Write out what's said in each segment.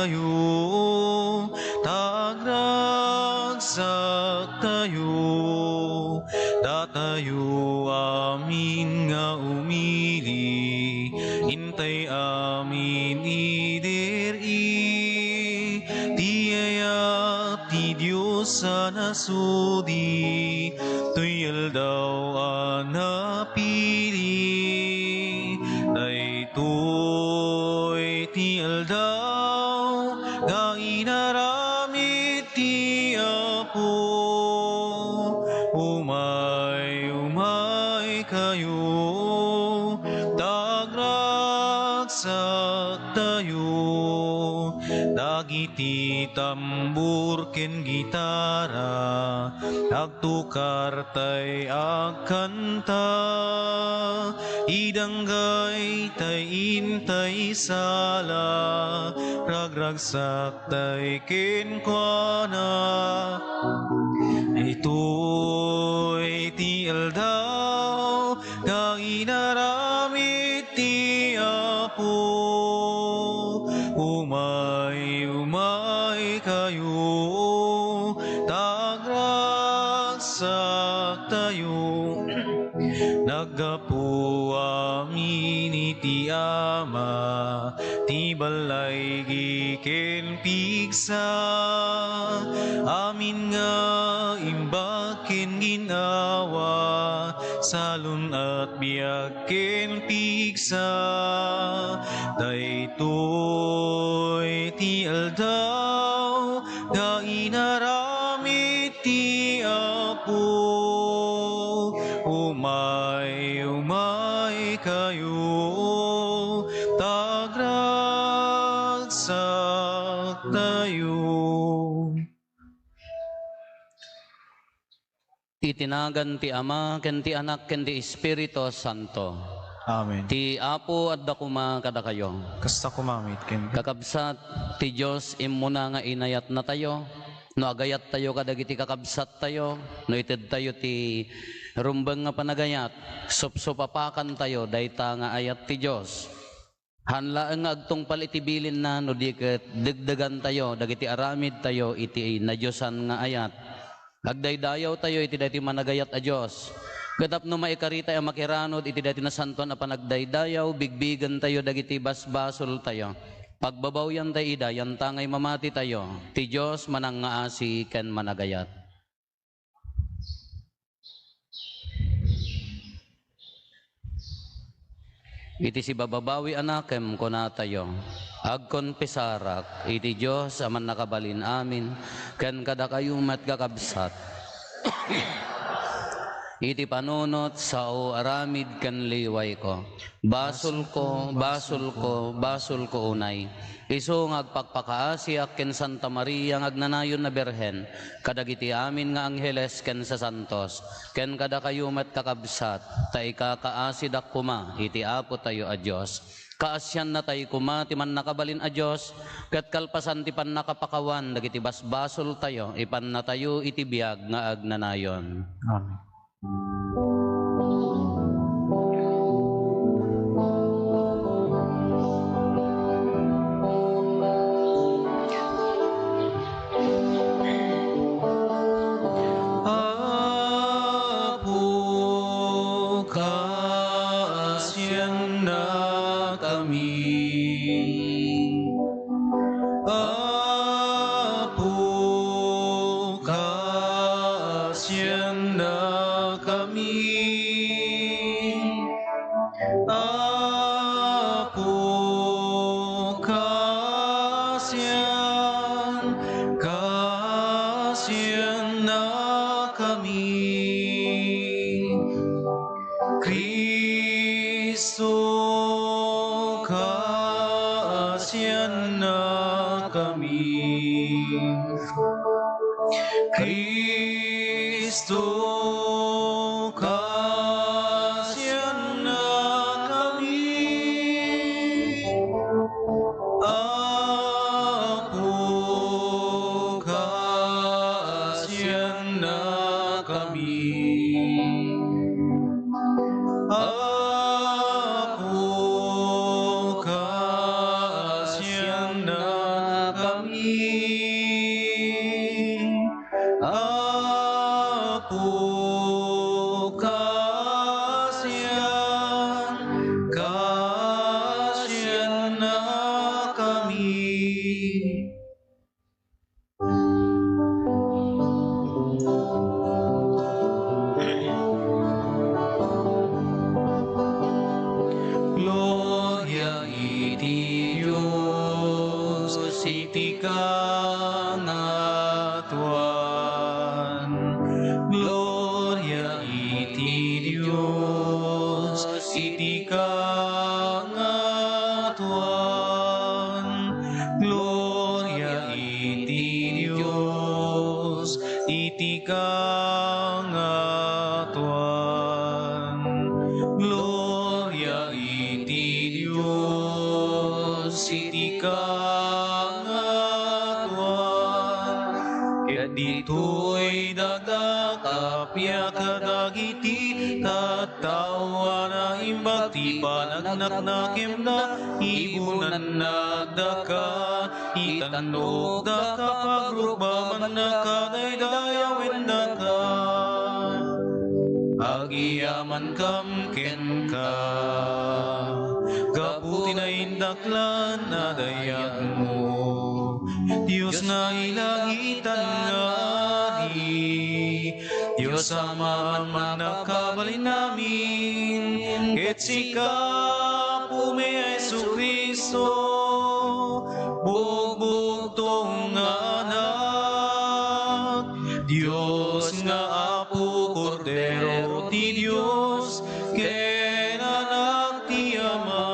kayo, tagragsak tayo, datayo amin nga umili, hintay amin idiri, tiyaya ti Diyos sa nasudi, tuyal daw anapili, daytoy ti aldaw, nga inaramid ti Apo, umay kayo, tagragsak tayo, dagiti tambur ken gitara, agtukar tay agkanta, idanggay tay intay sala, ragragsak tay kenkwana, ito'y ti aldaw, nga inaramid ti Apo, umay kayo, tagragsak tayo, naggapu amin iti Ama, ti balay giken pigsa, amin nga imbaken ginawa, salun at biag ken pigsa, daytoy ti aldaw, nga inaramid ti Apo, umay kayo, tagragsak tayo. Itinagan ti Ama, ken ti Anak, ken ti Espiritu Santo. Amen. Ti Apo at dakuma kada kayo. Kasta kumamit ken Kakabsat ti Diyos immuna nga inayat na tayo. No agayat tayo kadagiti kakabsat tayo. No ited tayo ti rumbeng nga panagayat. Supsupapakan tayo dayta nga ayat ti Diyos. Hanlaeng nga agtungpal iti bilin na no di ket degdegan tayo dagiti aramid tayo iti na Diyosan nga ayat. Agdaydayaw tayo iti dati managayat a Diyos. Gatap no maikarita ang makiranod iti dati na santon a panagdaydayaw, bigbigan tayo dagiti basbasol tayo. Pagbabawyan tayo ida, yan tangay mamati tayo. Ti Diyos manang ngaasi ken managayat. Iti si bababawi anakem kuna tayo. Agkonpesarak, iti Diyos aman nakabalin amin, ken kada kayumat kakabsat. Iti panunot sa o aramid ken liway ko. Basol ko, basol ko, basol ko unay. Isu ngagpakpakaasiak ken Santa Maria ngagnanayon na Berhen, kadagiti amin nga angheles ken sa santos, ken kada kayumat kakabsat, tay kakaasidak kuma, iti Apo tayo a Diyos. Kaasyan na tayo kuma, ti man nakabalin a Diyos, kat kalpasan ti pan nakapakawan, dagiti basbasol tayo, ipan na tayo iti biag nga agnanayon. Amen. Apo, kaasyan na kami. Apo, kaasyan na kami. Apo, kaasyan na kami. Kristo, kaasyan na kami. Kristo, kaasyan na kami. Apo, kaasyan na kami. Apo, kaasyan na iti kangatuan. Gloria iti Diyos, iti kangatuan. Gloria iti Diyos, iti kangatuan. Ket ditoy dagakapya kadagiti tattawa na imbag ti panagnak na kemda ibunan nagdaka itanok daka pagrukbaman nakadaydayawen daka agiyaman kam ken ka gaputi na indaklan na dayag mo Diyos na ilagitan ngari Diyos Ama man nakabalin namin ket sika pume Jesu Kristo bugbugtong nga anak Diyos nga Apo Kordero ti Diyos ken anak ti Ama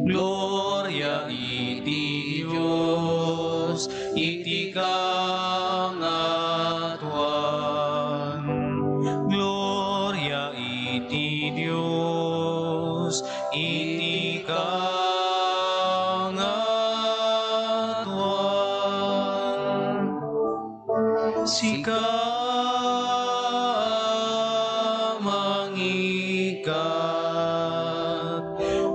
Gloria iti Diyos iti kangatuan Gloria iti Diyos iti kangatuan Sika mangikat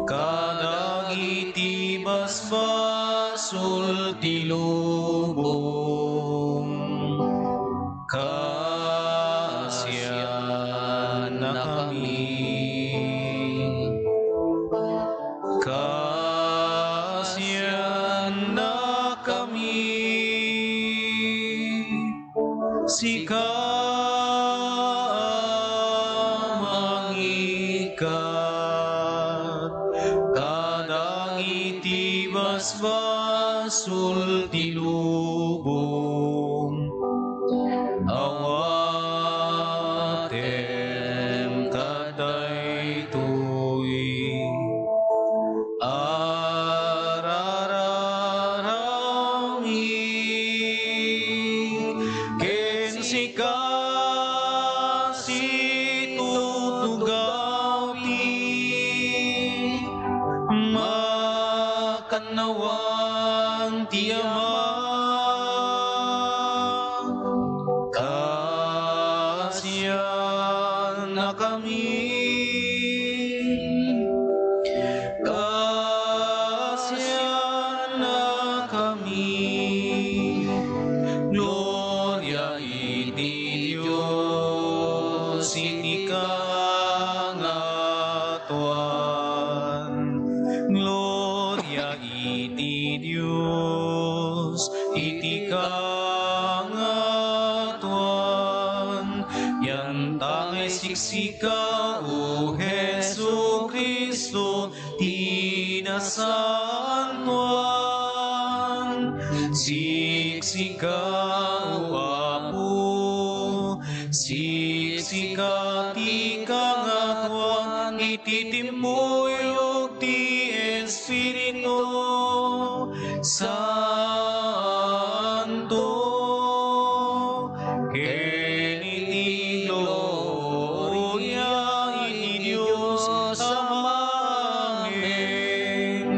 kadagiti basbasul ti lubong kasyan na kami kasyan na kami sika mangikat kadagiti basbasul ti lubong awatem kadaytoy arararami ken sika situtugaw ti makanawang ti Ama kasyan na kami kasyan na kami Gloria iti Diyos iti kangatuan Gloria iti Diyos iti kangatuan yan tangay siksika o Jesu Kristo ti nasantuan siksika o Apo siksika ti kangatuan iti timbuyog ti Espiritu Santo ken iti gloria iti Diyos Ama amen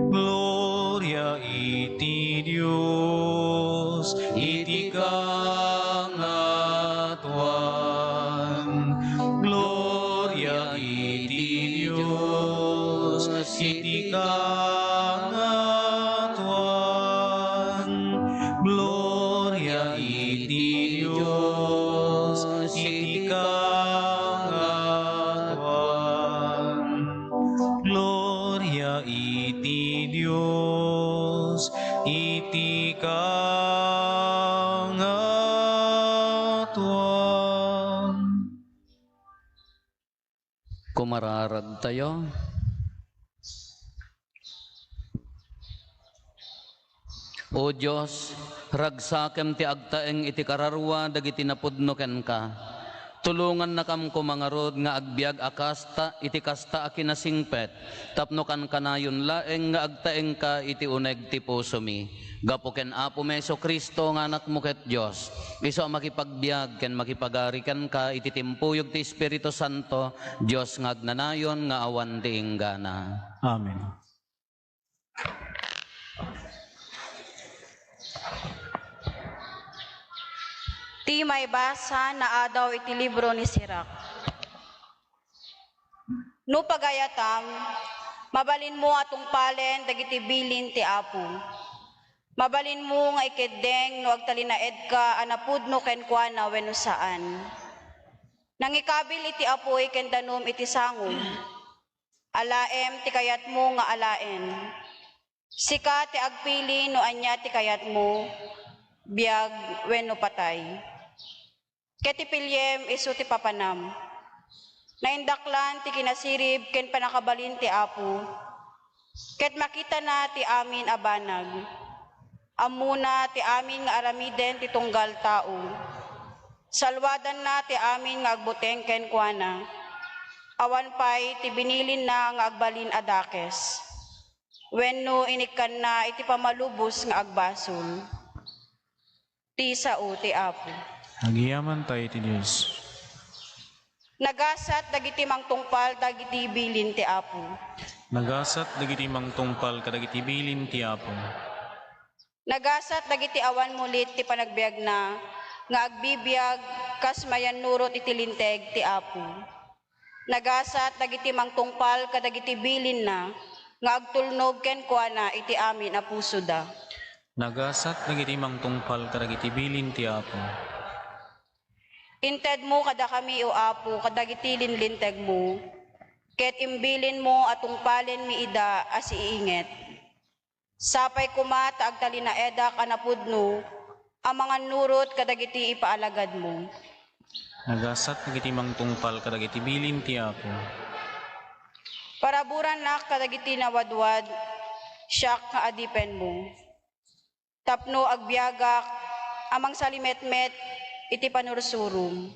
Gloria iti Diyos iti kangatuan Gloria iti Diyos iti kangatuan Gloria iti Diyos iti kangatuan Gloria iti Diyos iti kangatuan Kumararag tayo. O Diyos, ragsakem ti agtaeng iti kararwa dagiti napudno ken ka. tulungan na kam ko mga rod nga agbiag akasta iti kasta akinasingpet tapno kan kanayon laeng nga agtaeng ka iti uneg ti puso mi. Gapo ken Apo Meso Kristo nga anak mo ket Dios. Iso makipagbiag ken makipagari ken ka iti timpuyog ti Espiritu Santo Dios nga agnanayon nga awan ti inggana. Amen. Ti may basa na adaw iti libro ni Sirak. No pagayatam, mabalin mo atong palen dagiti bilin ti Apo. Mabalin mo nga ikedeng no agtalinaed ka anapudno ken kuana wenno saan. Nangikabil iti apoy ken danom iti sangom. Alaem ti kayat mo nga alaen. Sika ti agpili no anya ti kayat mo, biag wenno patay. Ket ti pilyem isu ti papanam. Naindaklan ti kinasirib ken panakabalin ti Apo. Ket makita na ti amin abanag. Amuna ti amin nga aramiden ti tunggal tao. Salwadan na ti amin nga agbuteng ken kuana. Awan pay ti binilin na nga agbalin adakes. Wenno inikan na iti pamalubos nga agbasol. Ti sao ti Apo. Agiyaman tayo ti Diyos. Nagasat dagiti mangtungpal dagiti bilin ti Apo. Nagasat dagiti mangtungpal kadagiti bilin ti Apo. Nagasat dagiti awan mulit ti panagbiag na nga agbibiyag kas mayan nurot iti linteg ti Apo. Nagasat dagiti mangtungpal kadagiti bilin na nga agtulnog ken kuana iti amin a puso da. Nagasat dagiti mangtungpal kadagiti bilin ti Apo. Inted mo kada kami o Apo kadagiti linlinteg mo. Ket imbilin mo atong palen mi ida as iinget. Sapay kumata agtalina eda kanapudno, ang mga nurot kadagiti ipaalagad mo. Nagasat dagiti mangtungpal kadagiti bilin ti Apo. Paraburan na kadagiti nawadwad, siyak nga adipen mo. Tapno agbiagak, amang salimetmet, iti panursurum.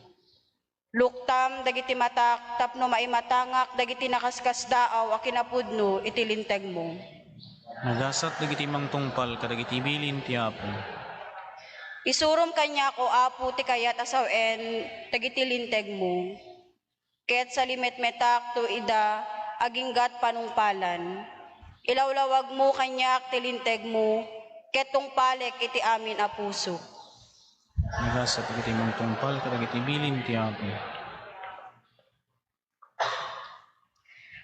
Luktam dagiti matak, tapno maimatangak, dagiti nakaskas daaw, akinapudno, iti linteg mo. Nagasat dagiti mangtungpal kadagiti bilin ti Apo. Isurum kanya ko Apo ti kayat asawen dagiti linteg mo. Ket sa limetmetak to ida aginggat panungpalan. Ilawlawag mo kanyak ti linteg mo ket tungpalek iti amin a puso. Nagasat dagiti mangtungpal kadagiti bilin ti Apo.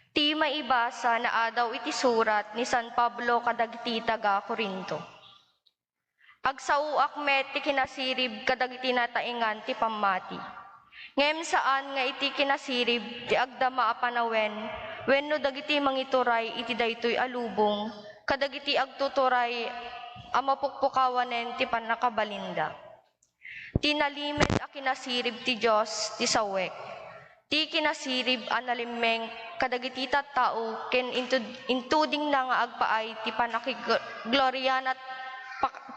Ti maibasa na adaw iti surat ni San Pablo kadagiti taga Corinto. Agsauak met ti kinasirib kadagiti nataingan ti pammati. Ngem saan nga iti kinasirib ti agdama a panawen wenno dagiti mangituray iti daytoy alubong kadagiti agtuturay a mapukpukawanen ti panakabalinda. Tinalimed a kinasirib ti Dios ti sawek. Ti kinasirib analimeng kadagiti tattao ken intuding na nga agpaay ti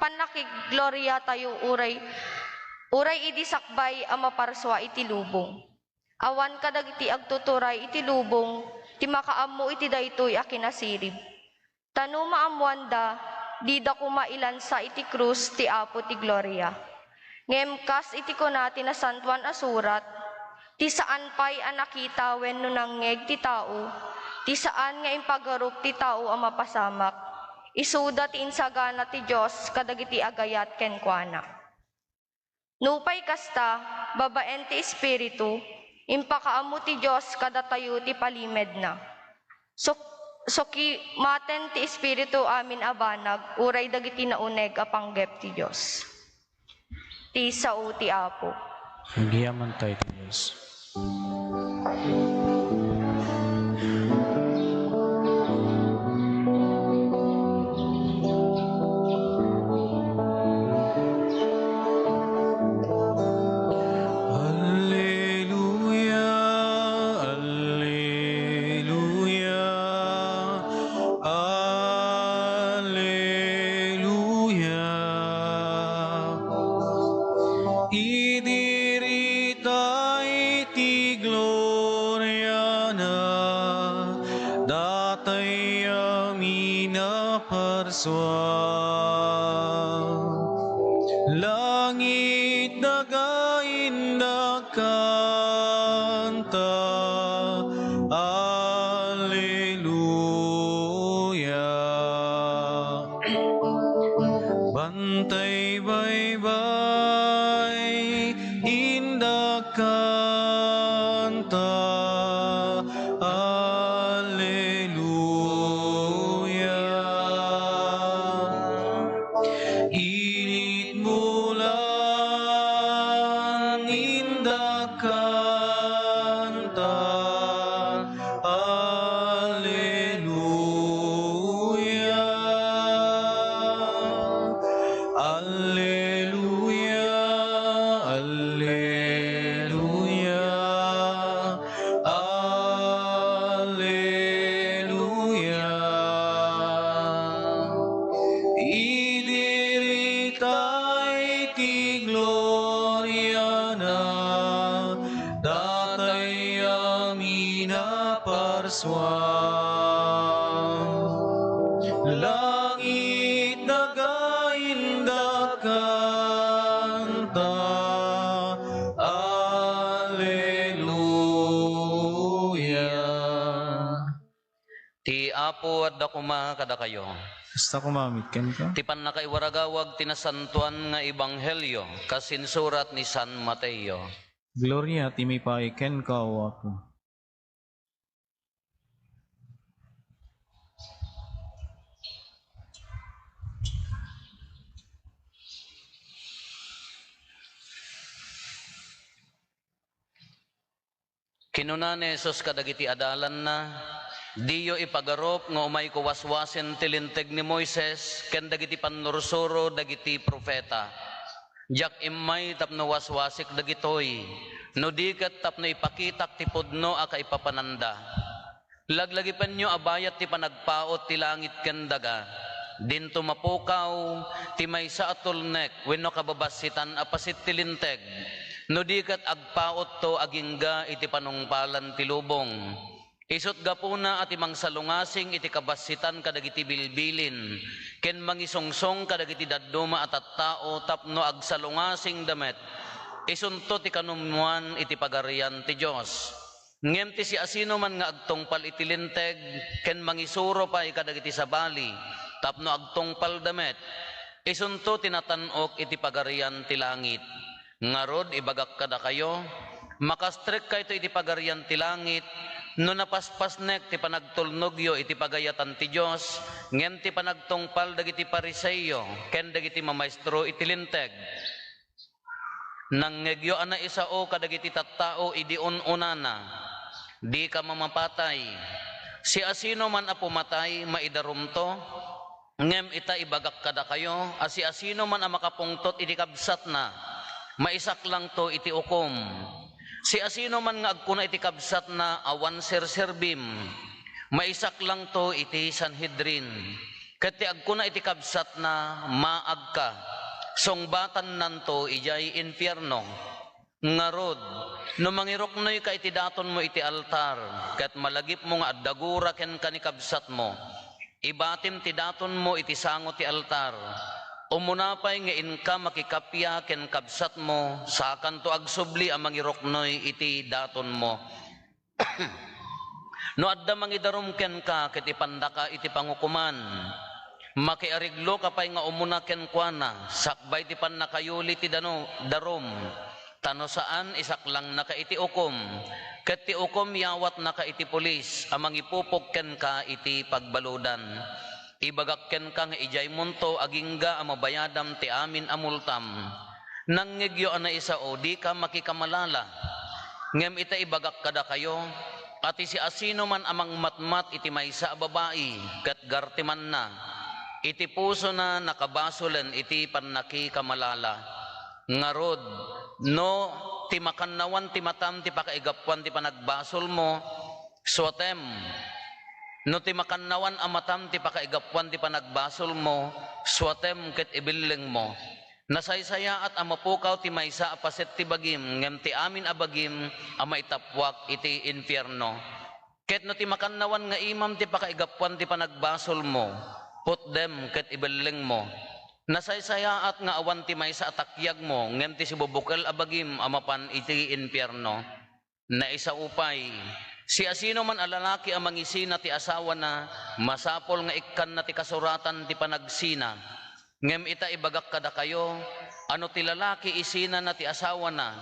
panakigloria tayo uray idi sakbay a maparswa iti lubong. Awan kadagiti agtuturay iti lubong ti makaammo iti daytoy a kinasirib. Tano maamuanda di da kumailansa iti krus ti Apo ti gloria. Ngem kas iti kunati na santuan a surat ti saan pay a nakita wenno nangngeg ti tao, ti saan nga impagarup ti tao ang mapasamak, isuda ti insagana ti Dios kadagiti agayat ken kuana. Nupay kasta, babaen ti Espiritu, impakaammo ti Dios kadatayo ti palimed na. So maten ti Espiritu amin abanag, uray dagiti nauneg a panggep ti Dios. Ti sao ti Apo. Agiyaman tayo ti Diyos. Alleluia, alleluia, alleluia. Idiritay datay amina parswa. Langit nagainda kanta, Alleluia. Bantay baybay, inda kanta, Alleluia. Init bulan, inda kanta, Alleluia. Alleluia, Alleluia, Alleluia. Idiritay ti gloria na, datay amina parswa. Langit nagainda kanta, Alleluia. Ti Apo at dakuma kada kayo. Basta kumamit ken ka. Ti pannakaiwaragawag tinasantuan nga ebanghelyo kasinsurat ni San Mateo. Gloria ti may paiken ka o Apo. Kinuna ni Jesus kadagiti adalan na, diyo ipagarop nga umay kuwaswasen tilinteg ni Moises, ken dagiti pannursuro dagiti profeta. Jak imay tapno waswasik dagitoy, no dikat tapno ipakitak ti pudno aka ipapananda. Laglagi panyo abayat ti panagpaot ti langit ken daga, dinto mapukaw ti maysa atulnek wenno kababasitan apasit tilinteg. No dikat agpaot to agingga iti panungpalan ti lubong. Isot gapuna at imang salungasing iti kabasitan kadagiti bilbilin. Ken mangisungsong kadagiti dadduma at tao tapno agsalungasing damet. Isunto ti kanumuan iti pagarian ti Dios. Ngem ti si asino man nga agtungpal iti linteg, ken mangisuro pa kadagiti sabali, tapno agtungpal damet. Isunto tinatanok iti pagarian ti langit. Ngarod ibagak kada kayo, makastrek kayo iti pagarian ti langit, no napaspasnek ti panagtulnogyo iti pagayatan ti Diyos, ngem ti panagtungpal dagiti pariseyo, ken dagiti mamaestro iti linteg. Nanggegyo ana isao kadagiti tattao idi ununana, di ka mamapatay. Si asino man a pumatay, maidarumto, ngem ita ibagak kada kayo, asi asino man a makapungtot iti kabsat na, maisak lang to iti ukom. Si asino man nga agkuna iti kabsat na awan serserbim, maisak lang to iti Sanhedrin. Ket ti agkuna iti kabsat na maagka, songbatan nanto ijay infierno. Ngarod, no mangiroknoy ka iti daton mo iti altar, ket malagip mo nga addagura ken kanikabsat mo, ibatim ti daton mo iti sango ti altar. Umunapay nga inka makikapya ken kabsat mo, sakan to agsubli ang mangiroknoy iti daton mo. No adda mangidarum ken ka ket ipandaka iti pangukuman, makiariglo ka pay nga umuna ken kuana, sakbay ti pannakayuli ti darum, tano saan isak lang naka iti ukom, ket ti ukom yawat naka iti pulis, amang ipupok ken ka iti pagbaludan. Ibagak ken ka nga ijay munto agingga amabayadam ti amin amultam. Nanggegyo ana isao di ka makikamalala. Ngem ita ibagak kada kayo, ati si asino man amang matmat iti maysa a babae, ket gartiman na, iti puso na nakabasolen iti pannaki kamalala. Ngarod, no ti makannawan ti matam ti pakaigapuan ti panagbasol mo, suatem. No ti makannawan amatam ti pakaigapuan ti panagbasol mo, suatem ket ibilling mo. Nasaysaya at amapukaw ti maysa apaset ti bagim, ngem ti amin abagim amaitapwak iti infierno. Ket no ti makannawan nga imam ti pakaigapuan ti panagbasol mo, put them ket ibeleng mo. Nasaysayaat nga awan ti maysa atakyag mo, ngem ti sibubukal abagim amapan iti impyerno. Na isa upay, si asino man alalaki ang mangisina ti asawa na, masapol nga ikkan na ti kasuratan ti panagsina. Ngem ita ibagak kada kayo, ano ti lalaki isina na ti asawa na,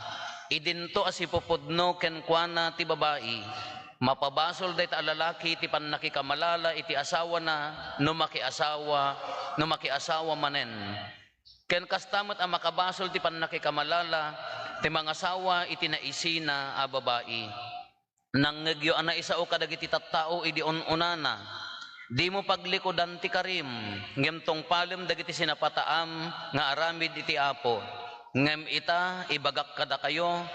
idinto asipupudno kenkwana ti babae. Mapabasol day ta lalaki ti pannakikamalala iti asawa na, no makiasawa manen. Ken kastamot ang makabasol ti pannakikamalala, ti mga asawa iti naisina a babae. Nanggyo ana isao kadagiti tattao idi unana, di mo paglikodan ti karim, ngem tong palem dagiti sinapataam nga aramid iti Apo. Ngem ita ibagak kada kayo,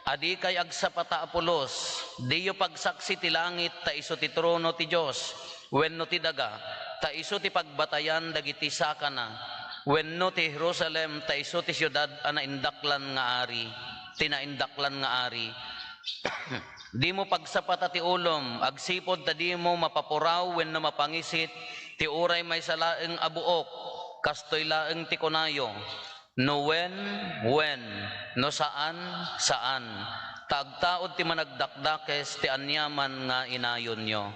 adi kay agsapata apulos, diyo pagsaksi ti langit ta iso ti trono ti Dios, wenno ti daga, ta iso ti pagbatayan dagiti sakana, wenno ti Jerusalem ta iso ti syudad ana indaklan nga ari, tinaindaklan nga ari. Di mo pagsapata ti ulom, agsipod ta di mo mapapuraw wenno mapangisit, ti uray may salaeng abuok, kastoy laeng ti kunayo. No when, no saan, tagtaod ti managdakdakes ti anyaman nga inayon nyo.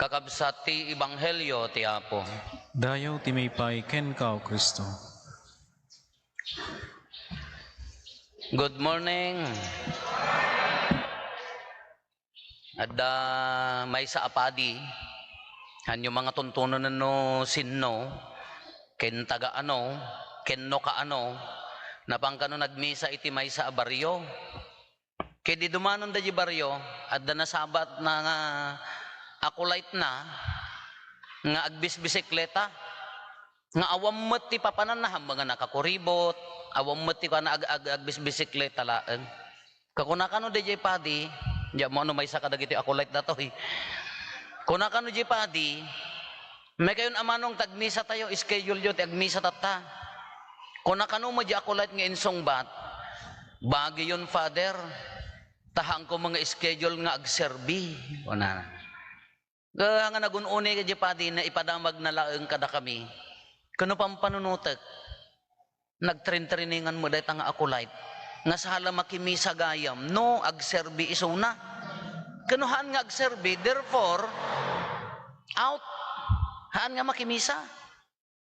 Kakabsat ti Ebanghelyo ti Apo. Dayaw ti maypay ken ka, O Kristo. Good morning. Adda may sa apadi, hanyo mga tuntunan no sinno, ken taga ano, kenno ka ano, napangkano nagmisa iti may sa baryo. Kaya di dumanon da di baryo, at da nasabat na nga akulait na, nga agbis-bisikleta, nga awamot ti papananaham, mga nakakuribot, awamot ti ka na agbis-bisikleta laeng. Kakunakano da di padi, di mo ano may sa kadagiti akulait na to eh. Kunakano di padi, may kayon amanong tagmisa tayo, schedule yun, tagmisa tata. Kung nakano mo di ako light nga insong bat, bagi yun, Father, tahang ko mga schedule nga agserbi. O na. Nga nagununi ka di padi na ipadamag na laeng kada kami. Kano pang panunutek, nagtrin-triningan mo dahil nga ako light, nga sahala makimisa gayam, no, agserbi isuna. Kanuhaan nga agserbi, therefore, out. Haan nga makimisa.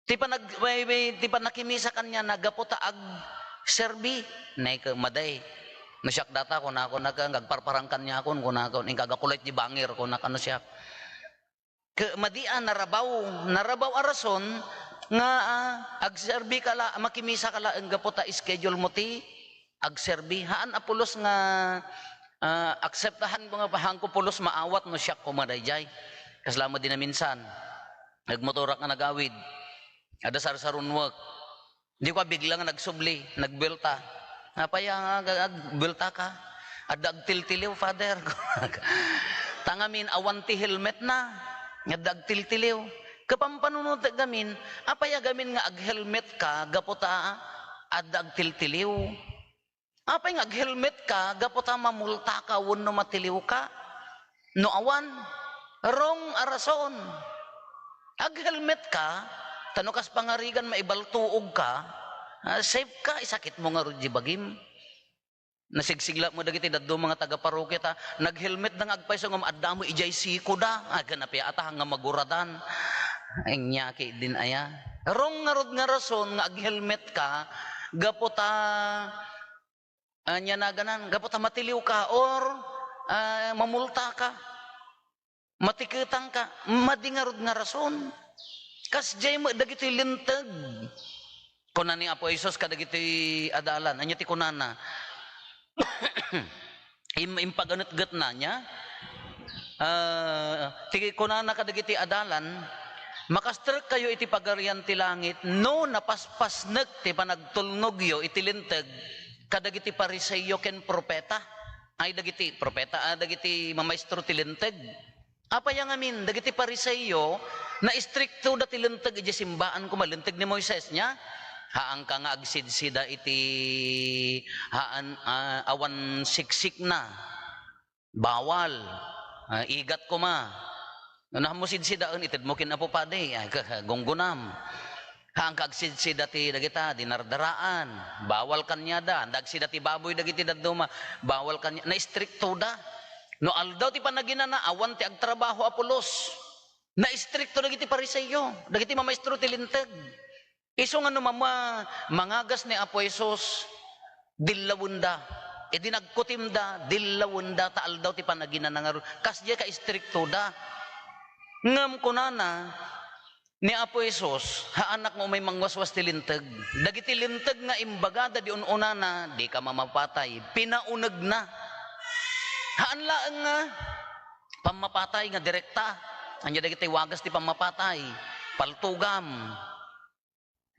Ti pa nakimisa kanya nagaputa ag serbi. Nay maday. Nasyak data ko na ako nagparparang kanya ako ko na ako ingagakulit di bangir ko na kano siya. Madian narabaw arason nga ag serbi kala makimisa kala ang gaputa schedule mo ti ag serbi. Haan apulos nga akseptahan ko nga pahang ko pulos maawat no siyak ko madayjay. Kaslama din na minsan. Nagmotorak nga nagawid. Ada sar-sarun work. Di ko biglang nagsubli, nagbelta. Napaya nga belta ka. Ada agtiltiliw, Father. Tangamin awan ti helmet na. Ada agtiltiliw. Kapampanunod gamin, apaya gamin nga ag-helmet ka, gaputa ada agtiltiliw. Apay nga ag-helmet ka, gaputa mamulta ka, wano matiliw ka. No awan, wrong arason. Ag-helmet ka, tanukas pangarigan maibaltuog ka, safe ka, isakit mo nga rudji bagim. Nasigsigla mo dagiti daddo mga taga-parokya ta, nag-helmet na nga agpayso nga maadda mo ijay siko da, ganap ya ata nga maguradan. Ay nyaki din aya. Rong nga rod nga rason nga ag-helmet ka, gaputa anya na ganan, gaputa matiliw ka or mamulta ka. Matikitang ka, madingarod nga rason. Kas jay mo dagiti lintag. Kunan ni Apo Isos kadagiti adalan, anya ti kunana. Impaganat-gat na niya. Ti kunana kadagiti adalan, makastrek kayo iti pagarian ti langit, no napaspasnek ti panagtulnogyo iti lintag, kadagiti pariseyo ken propeta. Ay dagiti propeta, dagiti mamaestro ti lintag. Apa yang amin, dagiti pariseyo, na istrikto dati lintag iti simbaan ko malintag ni Moises niya, haang ka nga agsidsida iti haan awan siksik na. Bawal. Igat ko ma. Nahamusid sidaan itid mo kinapupade. Gunggunam. Ang kagsid dati dagita dinardaraan. Bawal kanya da. Dagsid dati baboy dagiti daduma. Bawal kanya. Na istrikto da. No aldaw ti panaginana awan ti agtrabaho apulos. Na istrikto dagiti pariseyo. Dagiti mamaestro ti linteg. Iso nga no mangagas ni Apo Jesus dillawunda. E dinagkutim da dillawunda ta aldaw ti panaginana nga kasya ka istrikto da. Ngam kunana ni Apo Jesus, haanak mo may mangwaswas ti linteg. Dagiti linteg nga imbagada di ununana, di ka mamapatay. Pinaunag na. Haan laang nga, pamapatay nga direkta. Anya dagiti wagas ti pamapatay. Paltugam.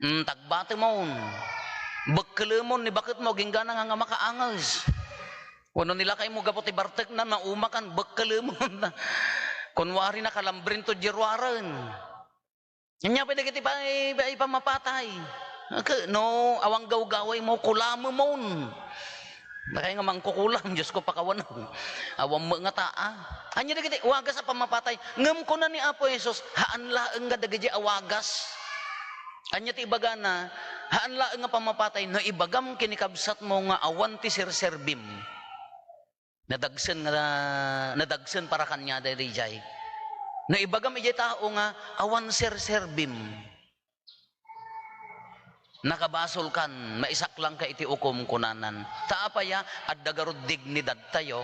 Tagbate mo. Bagkalamon ni bakit mo ginggana nga makaangas. Wano nila kayo mo gapot ti bartek na maumakan. Bagkalamon na. Kunwari na kalambrin to jirwaran. Nya pa dagiti pamapatay. No, awang gawgaway mo, kulamo mo. Nakaya nga mangkukulam, Diyos ko pakawan. Awang mo nga taa. Anya dagiti, wagas sa pamapatay. Ngam ko na ni Apo Jesus, haan laeng nga dagiti awagas. Anya ti ibaga na, haan laeng nga pamapatay, no ibagam kinikabsat mo nga awan ti sirserbim. Nadagsen para kanya dahil jay. No ibagam ijay tao nga awan sirserbim. Nakabasol kan, maisak lang ka iti ukom kunanan. Taapaya, at dagarod dignidad tayo,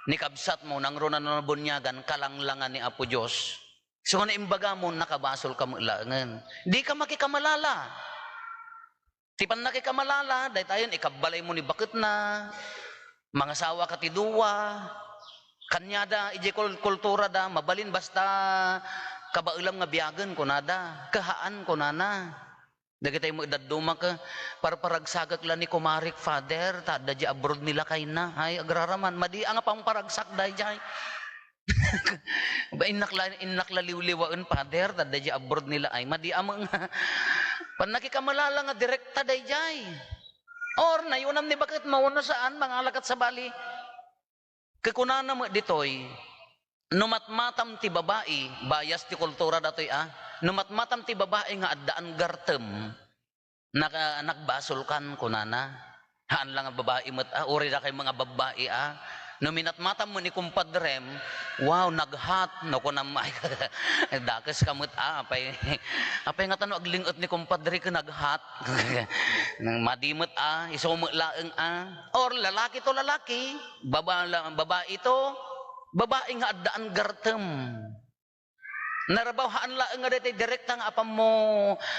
ni kabsat mo, nang runan na bunyagan, kalanglangan ni Apo Diyos. So, na imbaga mo, nakabasol ka mo ilangan. Di ka makikamalala. Tipan nakikamalala, dahil tayo, ikabalay mo ni bakit na, mga sawa ka tiduwa, kanyada, ije kultura da, mabalin basta, kabailam nga biyagan kunada, kahaan kunana. Dagi tayo mo idaduma ka, para paragsagak lang ni kumarik, father, tada di abroad nila kay na, ay agraraman, madi ang pang paragsak dahi jay. Ba inaklaliwliwain, father, tada di abroad nila, ay madi amang pan nakikamalala nga direkta dahi jay. Or nayunam ni bakit mauna saan, mga alakat sa bali. Kakunana mo ditoy, numatmatam ti babae, bayas ti kultura datoy numatmatam ti babae nga addaan gartem, nagbasol kunana. Haan lang ang babae mat, uri na kay mga babae Numinatmatam mo ni kumpadrem, wow, naghat, no ko na dakas kamot apay nga tanong aglingot ni kumpadre ka naghat, nang madimot isumulaeng or lalaki to lalaki, babae to, babae nga addaan gartem. Narabaw haan laeng nga dito direkta nga apam mo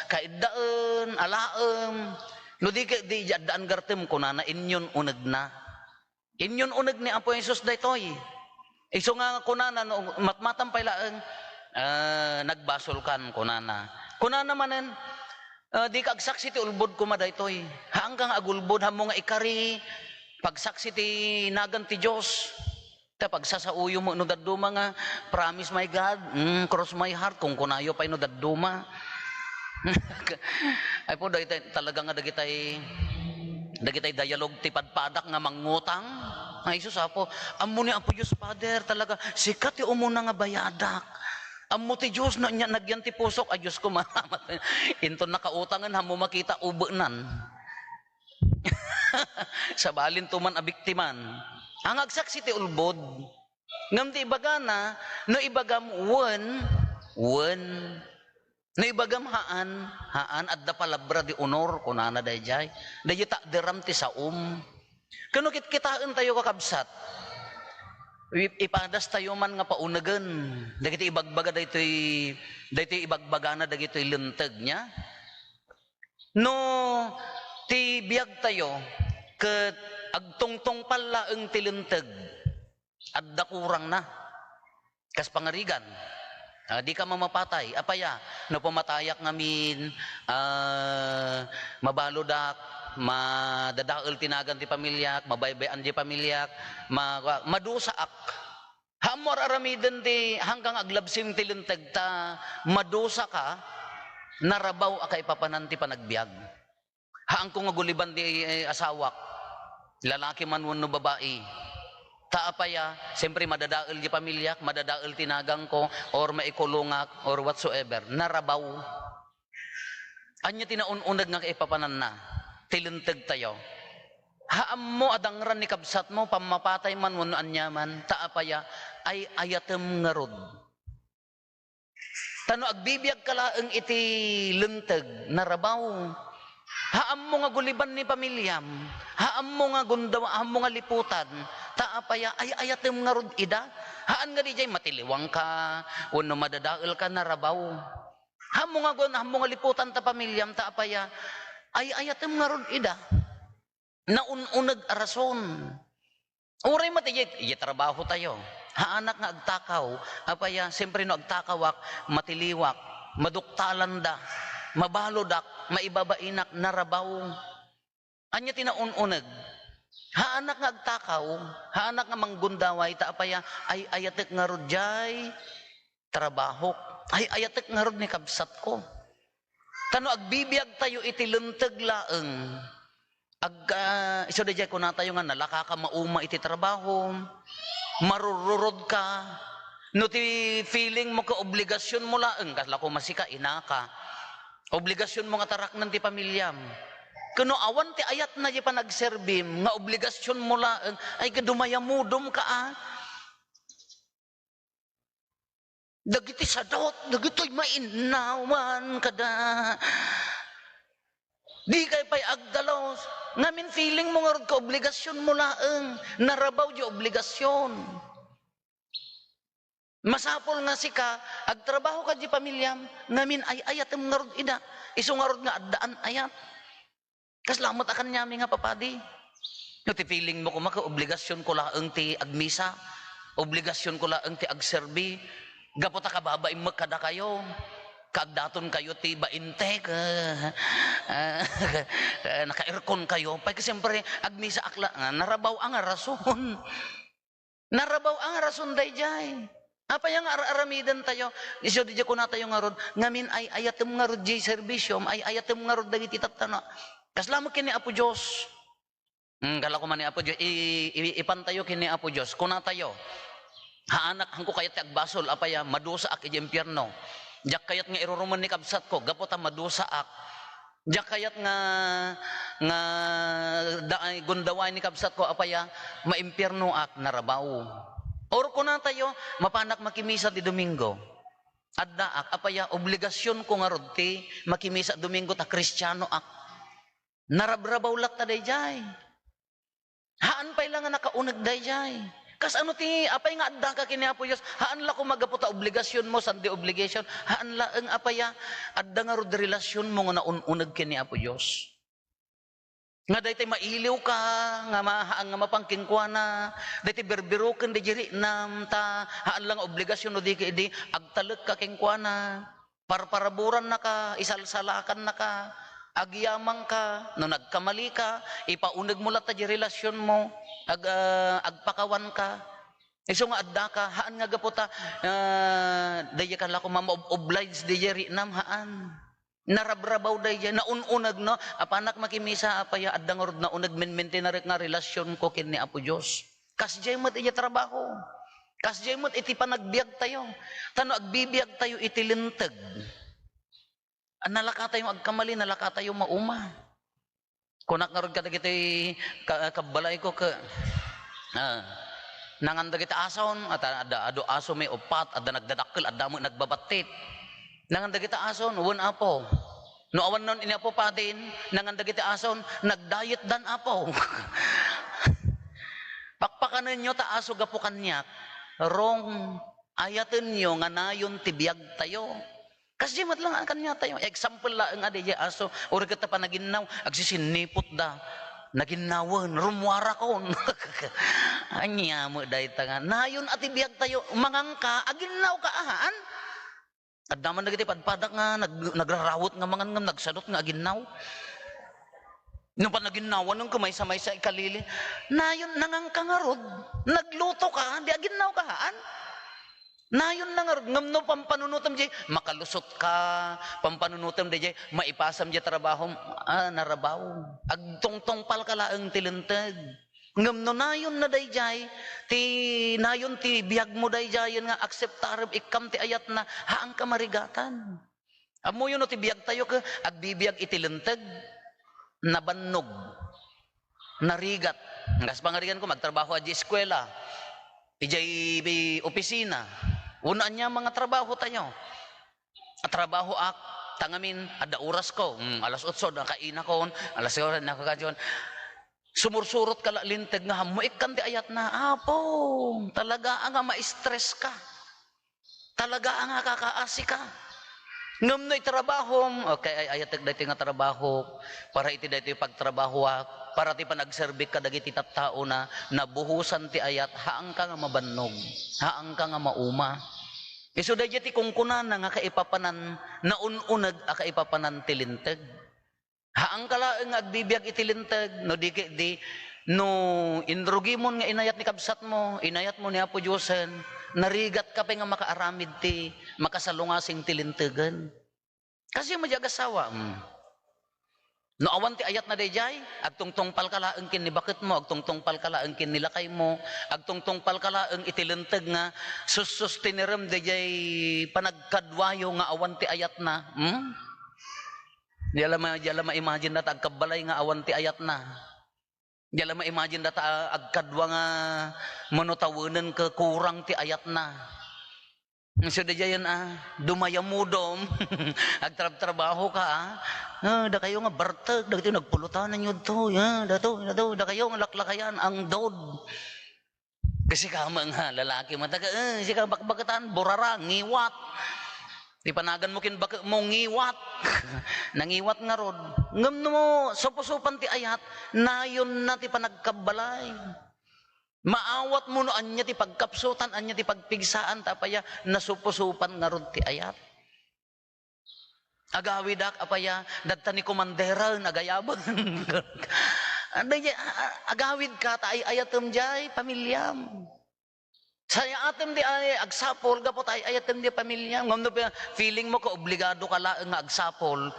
kaidaan, alaem, no di addaan gartem kunana inyon uneg na. Inyon uneg ni Apo Jesus daytoy. Iso nga kunana no matmatang pailaeng nagbasol kan kunana. Kunana manen di ka agsaksi ti ulbod kuma daytoy. Hanggang agulbod hamo nga ikari pagsaksi ti nagan ti Dios. Ta pagsasauyo mo no dadduma nga promise my God, cross my heart kung kunayo pa no dadduma. Ay po daytay talaga nga dagitay dialog ti padpadak nga mangutang. Ay Sus Apo, ammo ni Apo Diyos Father talaga sikat ti umuna nga bayadak. Ammo ti Diyos na nagyan ti pusok. Ay Diyos ko malamat. Inton nakautangan hamo makita ubenan. Sa balin tuman abiktiman. Ang agsaksi ti ulbod. Ngam ti ibagana no ibagam wen no ibagam haan adda palabra di honor kunana dayjay ta deram ti saum kano kitaan tayo kakabsat ipadas tayo man nga paunagan dagiti ibagbaga daytoy ibagbagana dagitoy lenteg nya no ti biag tayo ket agtungtong palaeng ti lenteg adda kurang na kas pangarigan. Di ka mamapatay. Apaya, no pamatayak ngamin, mabaludak, madadaol tinagan ti pamilyak, mabaybayan ti pamilyak, madusaak. Hamor aramiden ti hanggang aglabsim ti lenteg ta, madusa ka, narabaw akay papanan ti panagbiag. Haang kung aguliban ti asawak, lalaki man no babae, Taapaya, siyempre madadaol di pamilyak, madadaol tinagang ko, or maikulungak, or whatsoever. Narabaw. Anya tinaununag nga kaipapanan na. Tilintag tayo. Haam mo adangran ni kabsat mo, pamapatay man wano anyaman, taapaya, ay ayatem ngarod. Tano agbibiyag kalaeng iti lintag, narabaw. Haam mo nga guliban ni pamilyam, haam mo nga gundawa, haam mo nga liputan, taapaya, ay ayatem ngarod ida. Haan nga di jay matiliwang ka, wano madadaol ka, narabaw. Haam mo nga liputan ta pamilyam, taapaya, ay ayatem ngarod ida. Naununag arason. Uray matiyit, trabaho tayo. Haanak nga agtakaw, apaya, siyempre no agtakawak, matiliwak, maduktalanda, mabalodak, maibabainak, narabaw. Anya tinaununag. Haanak nga agtakaw, haanak nga manggundaway, taapaya, ay ayatek nga rodjay, trabaho. Ay ayatek nga rod ni kabsat ko. Tano agbibiyag tayo itilentag laeng. Iso da jay ko na tayo nga nalaka ka mauma iti trabaho, marururod ka, no ti feeling mo ka obligasyon mo laeng, kasla ko masika, inaka, obligasyon mo nga tarak ng ti pamilyam. Kuno awan ti ayat na di pa nagserbim, nga obligasyon mo laeng, ay kadumayamudom ka Dagiti sadot, dagito'y mainawan kada. Di kay pa'y agdalaw. Ngamin feeling mo nga ka obligasyon mo laeng. Narabaw di obligasyon. Masapol nga si ka, agtrabaho ka di pamilyam, ngamin ay ayatem nga rod ida. Iso nga rod nga addaan ayat. Kaslamot akan nyami nga papadi. No, ti feeling mo ko maka obligasyon ko laeng ti agmisa. Obligasyon ko laeng ti agserbi. Gapota ka babaim magkada kayo. Kaagdaton kayo ti bainte naka-aircon kayo pay kasi siyempre agmisa akla narabaw ang rason. Narabaw ang rason dayjay. Apa yang aramidan tayo iso di ko na tayo nga rod ngamin ay ayatem nga rod jay serbisyom ay ayatem nga rod dagiti tatana kaslamok kini Apo Dios. Kala ko man ni Apo Dios ipantayo kini Apo Dios kuna tayo haanak hangko kayat ti agbasol apaya madusa ak iti impyerno. Diyak kayat nga iruruman ni kabsat ko, gapota madusa ak. Diyak kayat nga gundaway ni kabsat ko, apaya, maimpierno ak, narabaw. Or ko na tayo, mapanak makimisa di Domingo. Adda ak, apaya, obligasyon ko nga rodti, makimisa Domingo ta Kristiyano ak. Narabrabaw lat ta dayjay. Haan pa'y lang nga nakaunag dayjay. Kas ano ti apay nga adda ka kini Apo Dios haan la ko magaputa obligasyon mo sandi obligation haan la ang apaya adda nga rod relasyon mo nga naununag kini Apo Dios nga daytay mailiw ka nga haan nga mapangkingkuana daytay berberoken di jiri nam ta haan lang obligasyon no di kay agtalek ka kingkuana parparaburan na ka isalsalakan na ka agyamang ka, no nagkamali ka, ipaunag mo lata di relasyon mo, agpakawan ka. Iso nga adda ka, haan nga gaputa, daya ka lako mama-oblige di nam haan. Narabrabaw daya, naununag no, apanak makimisa, apaya adda nga rod na unag men-maintain nga relasyon ko kini Apo Dios. Kasjay mo't iya trabaho. Kasjay mo't iti panagbiag tayo. Tano agbibiyag tayo itilintag. Nalaka tayo agkamali, nalaka tayo mauma. Kunak nga ron katagitay kabalay ko ka nanganda kita ason at ado aso may upat at nagdadakkel at damo nagbabatit. Nanganda kita ason, uwan apo. No awan nun ini apo pa din, nanganda kita ason, nagdiet dan apo. Pakpakanan nyo ta aso gapo kanyak. Rong ayaten nyo nga nayon tibiyag tayo. Kasi mat lang ang kanya tayo. Example lang nga di aso. Uri kita pa naginaw. Agsisinipot da. Naginawan. Rumwara ko. Anya mo dahi tanga. Nayon at ibiyag tayo. Mangangka. Aginaw ka ahaan. At naman nagiti padpadak nga. Nagrarawot nga mga nga. Nagsadot nga aginaw. Nung pa naginawan nung kumaysa-may sa ikalili. Nayon nangangka nga rod. Nagluto ka. Di aginaw ka haan. Nayon na nga, ngamno pampanunutam di, makalusot ka, pampanunutam di, maipasam di trabaho, narabaw. Agtongtong pal ka laang tilintag. Ngam no nayon na dayjay, nayon ti biyag mo dayjayan nga akseptarem ikam ti ayat na haang ka marigatan. Amo yun no ti biyag tayo ka agbibiyag iti lenteg, nabannog, narigat. Ngas pangarigan ko magtrabaho di eskwela, ijay opisina. Unaan niya mga trabaho tayo. At trabaho ak tangamin ada oras ko, alas 8 na kaina ko, alas 9 na kakadyon. Sumursurot ka linteg nga hamuik kan ti ayat na, apo, talaga nga ma-stress ka. Talaga nga kakaasi ka. Ngam na itrabaho, okay, ayatag dati nga trabaho, para iti dati pagtrabaho, para ti panagserbik ka dagiti tattao na nabuhusan ti ayat, haang ka nga mabannog, haang ka nga mauma. Iso dati ti kungkunan nga kaipapanan, naununag a kaipapanan ti linteg. Haang kalaeng agbibiyag itilintag, no di no indrugimon nga inayat ni kabsat mo, inayat mo ni Apo Diyosen, narigat ka pa nga makaaramid ti makasalungasing tilintegan. Kasi magyagasawa. No awan ti ayat na dayjay, agtungtungpal kalaeng kin ni bakit mo, agtungtungpal kalaeng kin nilakay mo, agtungtungpal kalaeng itilintag nga susustiniram dayjay panagkadwayo nga awan ti ayat na. Diyala ma-imagine data agkabalay nga awan ti ayat na. Diyala ma-imagine data agkadwa nga manutawanan ka kurang ti ayat na. So dayan dumayamudom, agtrabaho ka da kayo nga bartag, da kayo nagpulutanan yun to, da kayo nga laklakayan ang dod. Kasi ka mga lalaki mataga, si ka bakbakatan, burara, ngiwat. Di panagan mo kin baka mo ngiwat. Nangiwat nga rod. Ngam mo supusupan ti ayat nayon na ti panagkabalay. Maawat mo no anya ti pagkapsutan, anya ti pagpigsaan tapaya nasupusupan nga rod ti ayat. Agawidak apaya dadta ni komandera nagayabon. Agawid ka ta ay ayatem jay pamilyam. Saya atem di ay agsapol gapot ay ayatem di pamilya. Ngam no feeling mo ko obligado ka laeng nga agsapol.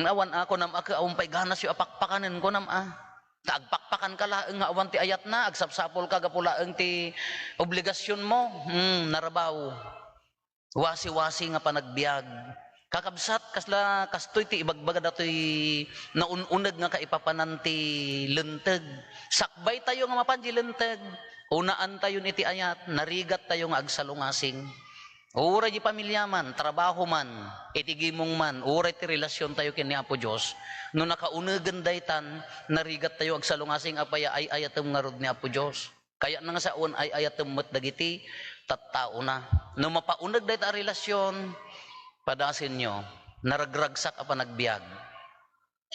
Awan ako nam ako awan pay ganas yu apakpakanen ko nam Taagpakpakan ka laeng nga awan ti ayat na agsapsapol ka gapulaeng ti obligasyon mo. Narabaw. Wasi-wasi nga panagbiag. Kakabsat kastoy ti ibagbaga datoy naununag nga kaipapanan ti lenteg. Sakbay tayo nga mapanji lenteg. Unaan tayo iti ayat, narigat tayo nga agsalungasing. Uray di pamilyaman, trabaho man, itigimong man, uray ti relasyon tayo kini Apo Diyos. No nakaunagan daytan, narigat tayo agsalungasing apaya ay ayatem nga rod ni Apo Diyos. Kaya nang saon ay ayatem met dagiti tattao na. No mapaunag dayta relasyon, padasin nyo, naragragsak apa nagbiag.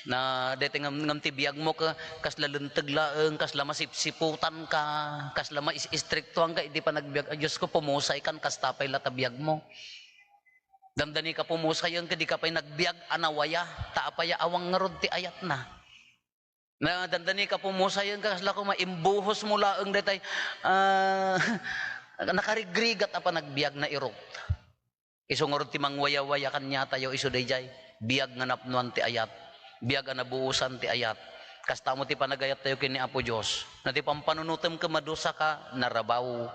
Na dete ngam ti biag mo ka kasla lenteg laeng kasla masipsiputan ka kasla maistriktuan ka hindi pa nagbiag Diyos ko pumusay kan kastapay lata biag mo damdani ka pumusay ka di ka pay nagbiag anawaya taapaya awang ngarod ti ayat na damdani ka pumusay ka kasla ko maimbuhos mo laeng detay nakarigrigat apa nagbiag na irot isungorod ti mangwaya-waya kanya tayo iso dayjay biag nga napnuan ti ayat biag na buusan ti ayat. Kasta mo ti panagayat tayo kini Apo Diyos. Na ti pampanunutem ka madusa ka, narabaw.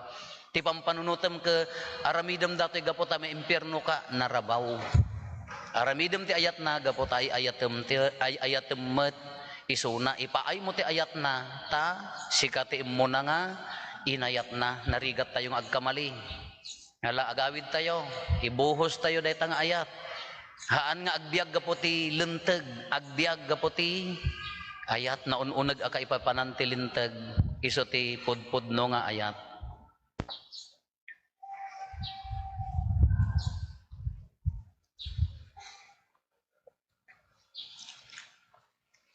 Ti pampanunutem ka aramidem dato'y gapot may impyerno ka, narabaw. Aramidem ti ayat na, gapot ay ayatem met, isuna, ipaay mo ti ayat na, ta, sikati mo na nga, inayat na, narigat tayong agkamali. Hala, agawid tayo, ibuhos tayo dahi tang ayat. Haan nga agbiag gaputi lenteg, agbiag gaputi ayat na ununag aka ipapanan ti lenteg, iso ti pudpudno nga ayat.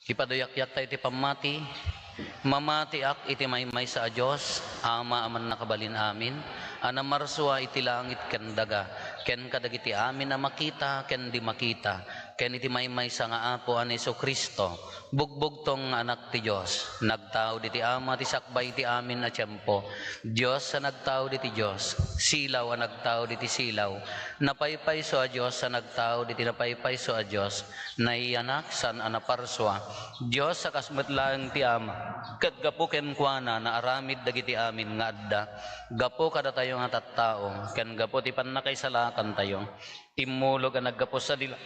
Ipaduyak-yak tayo ti pamati, mamati ak iti maymay sa Diyos. Ama aman nakabalin amin, anamarswa iti langit ken daga, ken kadagiti amin na makita, ken di makita, ken iti maymaysa nga apo an Hesu Kristo, bugbog tong anak ti Dios, nagtao diti ama ti sakbay ti amin a tiempo, Dios sa nagtao diti Dios, silaw a nagtao diti silaw, napaypayso a Dios sa nagtao diti napaypayso a Dios, naianak san anaparswa, Dios sa kasmetlaeng ti ama, ket gapu ken kuana na aramid dagiti amin nga adda, gapu kada tayo nga tattao, ken gapu ti pannakaisalakan tayo, imulog a naggapu sa dila,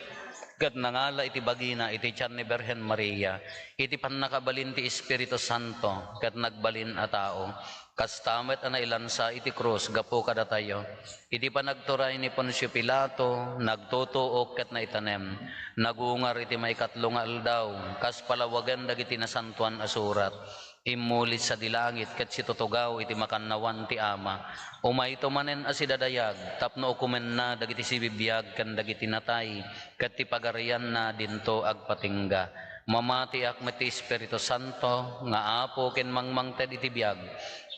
ket nangala iti bagina iti tiyan ni Birhen Maria, iti pannakabalin ti Espiritu Santo, ket nagbalin a tao, kastamet a nailansa iti krus, gapu kada tayo, iti panagturay ni Poncio Pilato, nagtutuok ket naitanem, nagungar iti maikatlo nga aldaw, kas palawagan dagiti nasantuan a surat, imulit sa dilangit ket situtugaw iti makannawan ti ama, umayto manen a sidadayag, tapno ukumen na dagiti sibibiyag ken dagiti natay, ket ti pagarian na dinto agpatingga, mamati met ti Espiritu Santo, nga apo ken mangmangted iti biyag,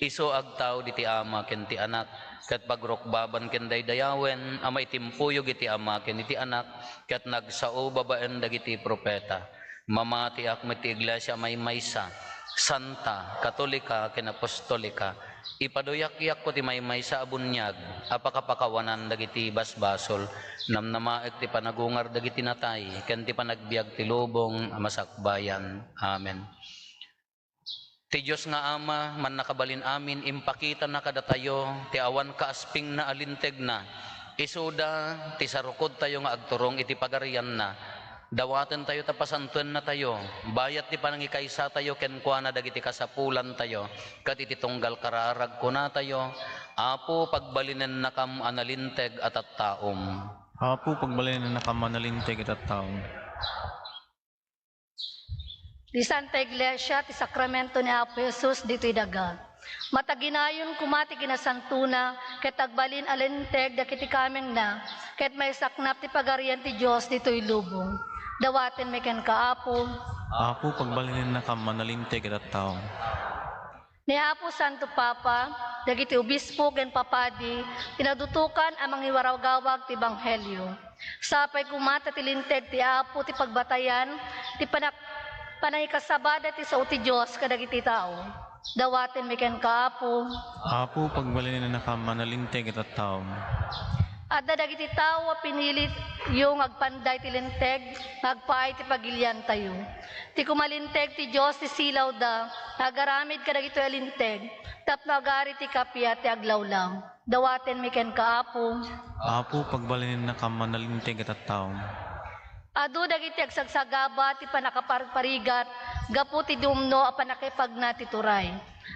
iso agtaw diti ama ken ti anak, ket pagrukbaban ken daydayawen, ama itimpuyog iti ama ken iti anak, ket nagsao babaen dagiti propeta, mamati met ti iglesia maymaysa, santa, katolika, ken apostolika, ipaduyak-yak ko ti maymaysa a bunyag, apakapakawanan dagiti basbasol, namnamaek ti panagungar dagiti natay, ken ti panagbiag ti lubong a masakbayan. Amen. Ti Diyos nga Ama, man nakabalin amin, impakita na kada tayo, ti awan kaasping na alinteg na, isuda, ti sarukod tayo nga agturong iti pagarian na, dawaten tayo tapasantuan na tayo, bayat ti panangikaysa tayo, ken kuana dagiti kasapulan tayo, kat iti tunggal kararag ko na tayo, apo pagbalinen na kam analinteg at taom. Apo pagbalin na nakamanalinteg at taong. Di Santa Iglesia, ti sakramento ni Apo Jesus, dito'y daga. Mataginayon kumati kinasantuna, ket agbalin alinteg dakiti kameng na, ket may saknap ti pagarian ti Dios dito'y lubong. Dawaten may ken kaapo. Apo pagbalin na nakamanalinteg at taong. Ni Apo Santo Papa, dagiti obispo ken papadi, tinadutukan ang mangiwaraw-gawag ti Ebanghelyo. Sapay kumata ti linteg ti Apo ti pagbatayan, ti panangikasabada ti sao ti Dios kadagiti tao. Dawaten may ken kaapo. Apo pagbalin na nakamanalinteg at taong. Adda dagiti tao a pinilit yung agpanday ti linteg, agpaay ti pagilian tayo. Ti kumalinteg ti Dios ti silaw da, nagaramid kadagito alinteg, tapno agari ti kapya ti aglawlaw. Dawaten may ken kaapo. Apo pagbalin na nakamanalinteg at taong. Adu dagiti agsagsagaba ti panakaparparigat, gapu ti dumno a panakipagna ti turay.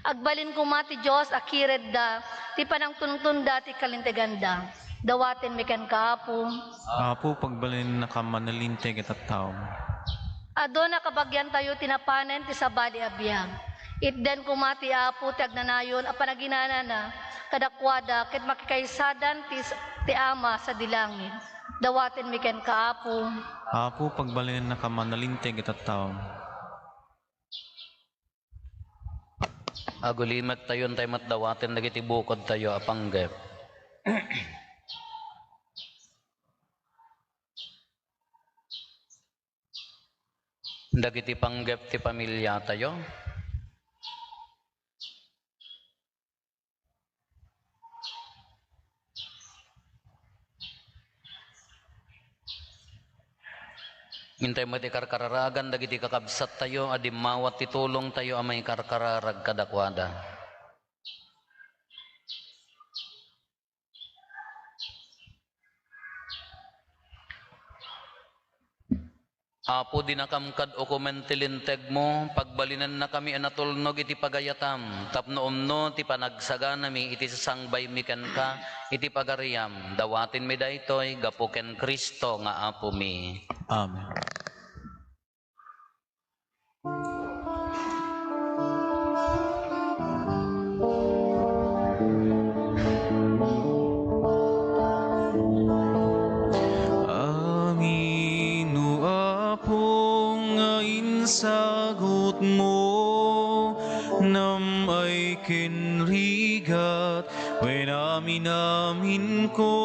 Agbalin kuma ti Dios akired da, ti panangtuntunda ti kalinteganda. Dawaten may ken kaapo. Apo pagbalin na nakamanalinteg at taong. Ado nakabagyan tayo tinapanen ti sabali abiyang. Itden kumati Apo ti agnanayon a panaginana na kadakwada ket makikaysadan ti ama sa dilangit. Dawaten may ken kaapo. Apo pagbalin na nakamanalinteg at taong. Agulimat tayo tayo matdawaten dagiti bukod tayo apanggep. Dagiti panggep ti pamilya tayo. Mintay mo ti karkararagan dagiti kakabsat tayo, adimawat ti tulong tayo amay karkararag kadakwada. Apo dinakamkad o kumentilinteg mo, pagbalinan na kami anatulnog iti pagayatam, tapno umno ti panagsaganami iti sasangbay miken ka, iti pagariam, dawatin mi daytoy, gapuken Kristo nga apo mi. Amen. Sagot mo nam ay kinri When amin ko,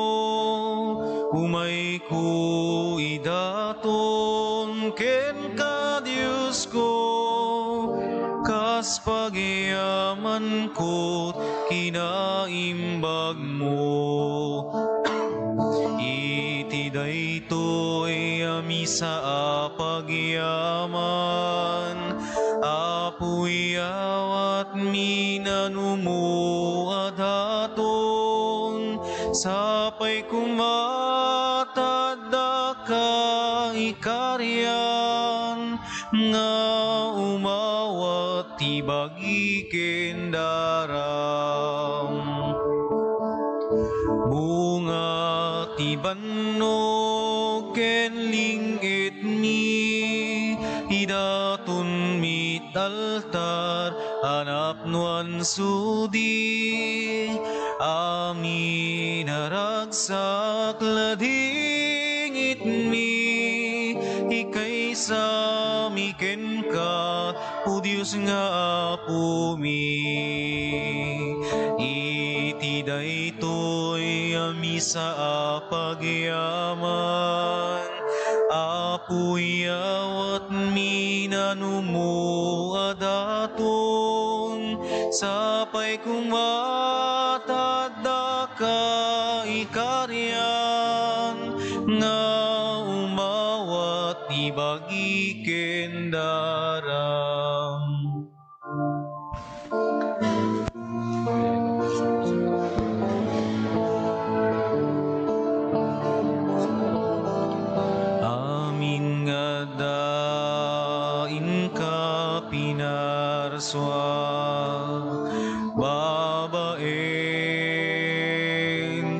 umay ko idaton, ken ka Diyos ko, kas pagyaman ko't kinaimbag mo. Iti daytoy ami sa apagyaman, apoy awat minanumo adaton, sapay kumatadda ka ikaryan, nga umawat tibagi kendaram. Bunga tibannog ken lingit mi, idaton mit altar hanap nuan sudi, amin naragsak ladingit mi, ikay sami ken ka o Diyos nga apo mi. Iti daytoy ami sa apagyaman, apoy awat minanumo adaton, sapay kumatadda ka ikaryan, nga umawat ibagi kendaram. Amin nga dain ka pinarswa, babaeng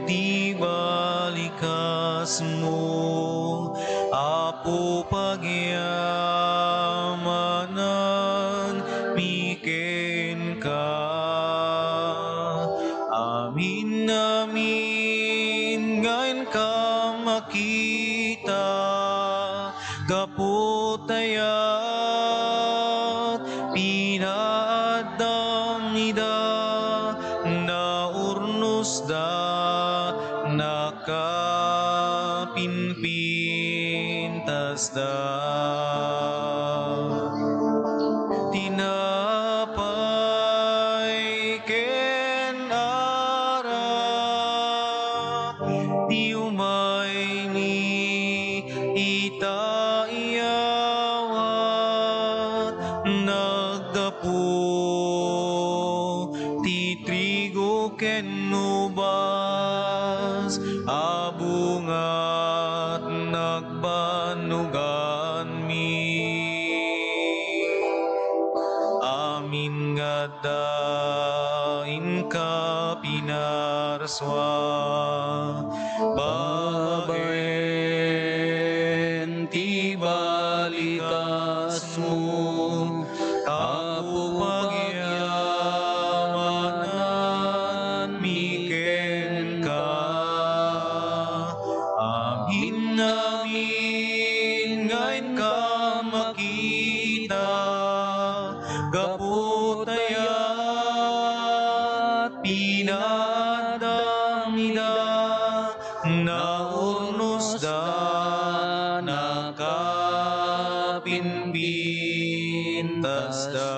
ti balikas mo, apo pagyamanan miken ka. Amin amin ngayon ka makita, gaputayat pinadamida, naurnusda nakapinpintasda. Tinapay ken arak, di umay ni itaiyawat, nagdapo ti trigo ken nubas, abungat nagbanugan mi. Amin nga dain ka pinarswa, babaen ti balikas mo, apo pagyamanan miken ka. Amin amin ngayon ka makita, gaputayat pinadamida, naurnusda nakapinpintasda.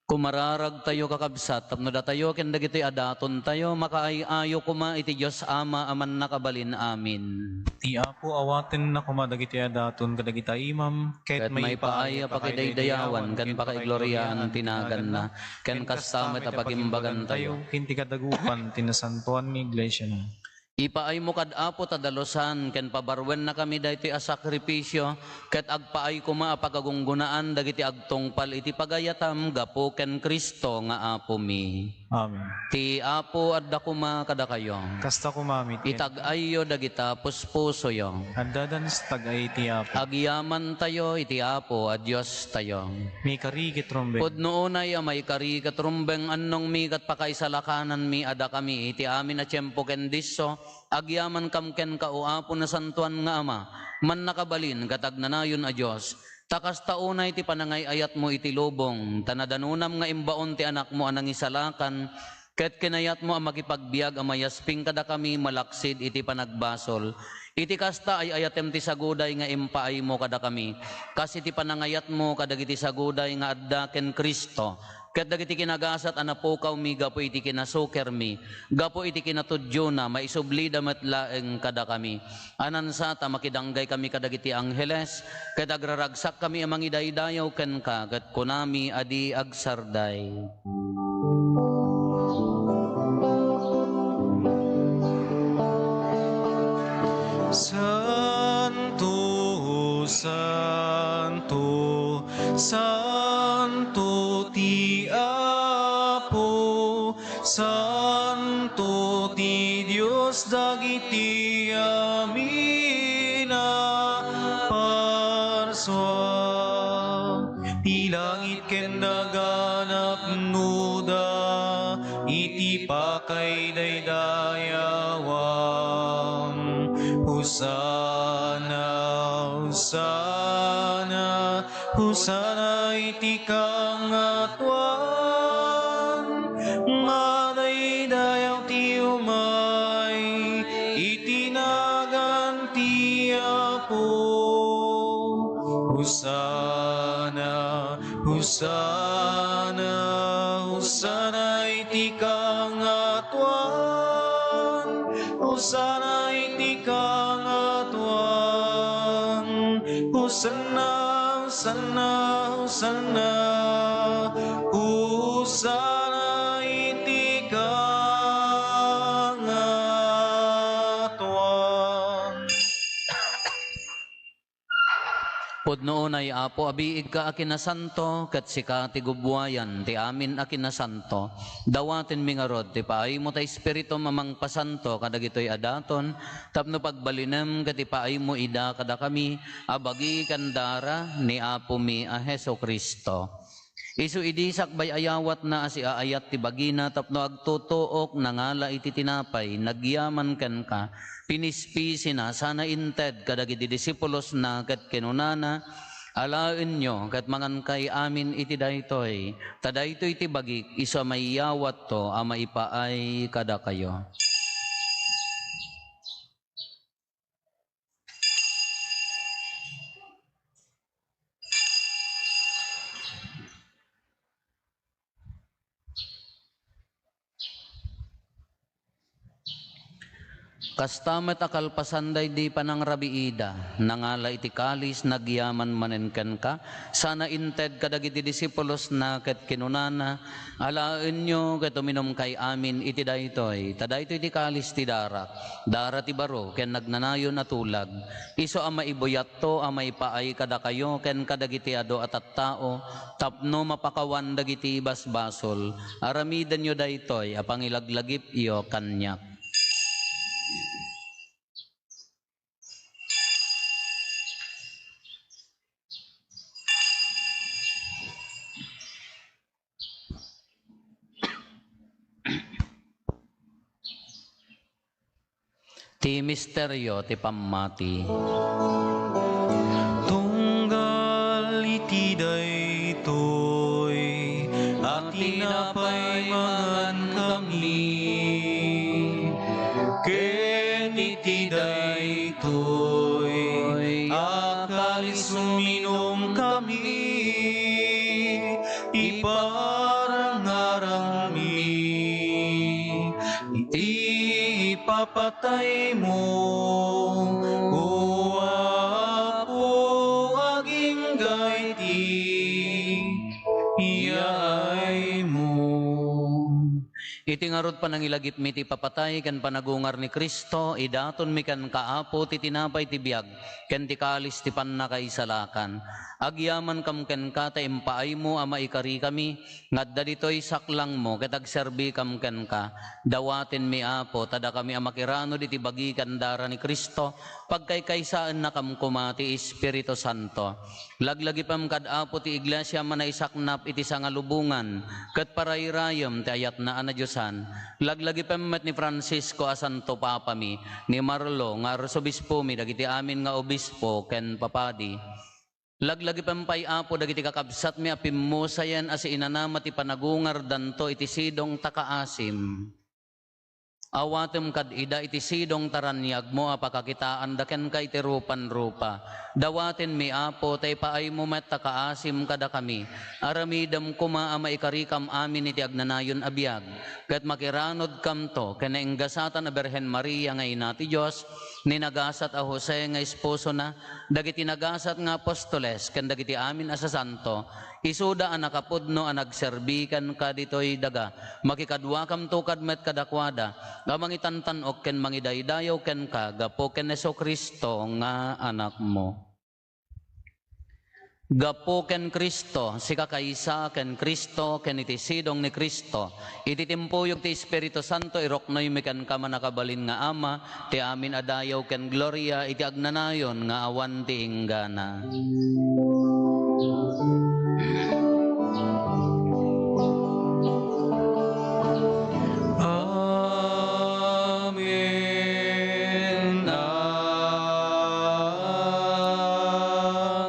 Kumararag tayo kakabsat, tapno da tayo, ken dagiti adaton tayo, makaayo kuma iti Diyos Ama aman nakabalin, amin. Ti apo awaten na kumadagiti adaton kadagita imam, Ket may paaya pakidaydayawan, kan pakaigloriaan tinagan na, ken kastamet apagimbagan tayo. Kinti kadagupan tinasantuan ng iglesia na. Ipaay mo kad apo tadalosan, ken pabarwen na kami daytoy a sakripisyo, ket agpaay kuma apagagunggunaan dagiti agtungpal iti pagayatam gapo ken Kristo nga apo mi. Amen. Ti apo adda kuma kada kayo. Kasta kumamit. Itag-ayo dagita puspuso yo. Addadan sa tagay ti apo. Agyaman tayo iti apo a Dios tayo. May karigit rombe. Pudno unay may karikat rumbeng annong mi kat pakaisalakanan mi ada kami iti amin na tiyempo ken disso, agyaman kam ken kauapo na santuan nga ama, man nakabalin katag nanayon a Dios. Takas taunay ti panangay ayat mo iti lubong, tanadanunam nga imbaon ti anak mo anang isalakan, Ket kinayat mo ang makipagbiag ang mayasping kada kami malaksid iti panagbasol. Iti kasta ay ayatem ti saguday nga impaay mo kada kami. Kasi ti panangayat mo kadagiti saguday nga adda ken Kristo. Ket dagiti kinagasat anapukaw mi gapo iti kinasuker mi. Gapo iti kinatudyo na maisubli damat laeng kada kami. Anansa ta makidanggay kami kadagiti angheles. Ket agraragsak kami amang idaydayaw ken ka. Ket kunami adi agsarday. Santo, Santo, Santo ti Apo, Santo ti Dios dagiti amina parswa. Ti langit ken naganap nuda, iti pakay daydayawam. Husana, Husana, Husana iti kangatuan. Madaydayaw ti umay, iti naganti Apo. Husana, Husana, Husana iti kangatuan. Husana iti kangatuan. Husana, Husana, Husana, Husana iti kangatuan. Pudnoon ay Apo, abiig ka akin na santo, kat sika ti gubwayan, ti amin akin na santo. Dawatin mi nga rod, ti paay mo ta espiritu mamang pasanto, kadag ito'y adaton, tapno pagbalinem, kat ipaay mo ida kada kami, abagi kandara ni Apo mi a Heso Kristo. Isu idi sakbay ayawat na asi aayat ti bagina tapno agtutuok nangala iti tinapay nagyaman ken ka pinispisi na sana inted kadagiti disipulos na ket kinunana alaen nyo ket mangan kay amin iti daytoy tadaytoy ti bagik isu mayawat to a maipaay kada kayo. Kastamet akal pasanday di panang rabiida, nangala iti kalis, nagyaman manenken ka, sana inted kadagiti disipulos na ket kinunana, alaen nyo ket uminom kay amin iti daytoy, tadaytoy iti kalis ti darak, dara ti baro, ken nagnanayon na tulag, iso ang maibuyat to, ang maipaay kada kayo, ken kadagiti ado at tao, tapno mapakawan dagiti basbasol, aramiden nyo daytoy, apang ilaglagip iyo kanyak. Ti misteryo ti pammati. Tunggal iti daytoy, at tinapay mangan kami. Ken iti daytoy, akalis uminom kami. Iparangarang mi, ipapatay mo, O Apo, aging gaiti, iyay mo. Iti ngarod panangilagip mi ti papatay ken panagungar ni Kristo idaton mi ken kaapo ti tinapay ti biag ken ti kalis ti pannakaisalakan. Agyaman kam ken ka ta impaay mo ama ikari kami ngadda ditoy saklang mo ket agserbi kam ken ka. Dawaten mi Apo tada kami amakirano iti bagi kandara ni Kristo pagkaykaysaan na kam kuma ti Espiritu Santo. Laglagipam kad Apo ti iglesia manaisaknap iti sangalubungan ket parayrayem ti ayat na ana Diosan. Laglagipam met ni Francisco a Santo Papa mi ni Marlo nga arsobispo mi dagiti amin nga obispo ken papadi. Laglagi pampay apo dagiti kakabsat mi apimmusayan as inanama ti panagungar danto iti sidong takaasim. Awatem kad ida iti sidong taranyag mo apakakitaan daken kay ti rupan-rupa. Dawaten mi apo tay paay mo met takaasim kada kami. Aramidam kuma ama ikarikam amin iti agnanayon abiyag. Ket makiranod kamto ken enggasatan a Berhen Maria nga ina ti Dios ninagasat a Jose nga esposo na dagiti nagasat nga apostoles ken dagiti amin a sasanto. Isuda ang nakapudno ang nagserbikan ka dito'y daga. Makikadwa kam tukad met kadakwada. Nga mangitantanok ken mangidaydayaw ken ka. Gapo ken Heso Kristo nga anak mo. Gapo ken Kristo, si kakaysa ken Kristo, ken iti sidong ni Kristo. Iti timpuyog ti Espiritu Santo, iroknoy mi ken ka manakabalin nga ama, ti amin adayaw ken gloria, iti agnanayon nga awan ti inggana. Amen.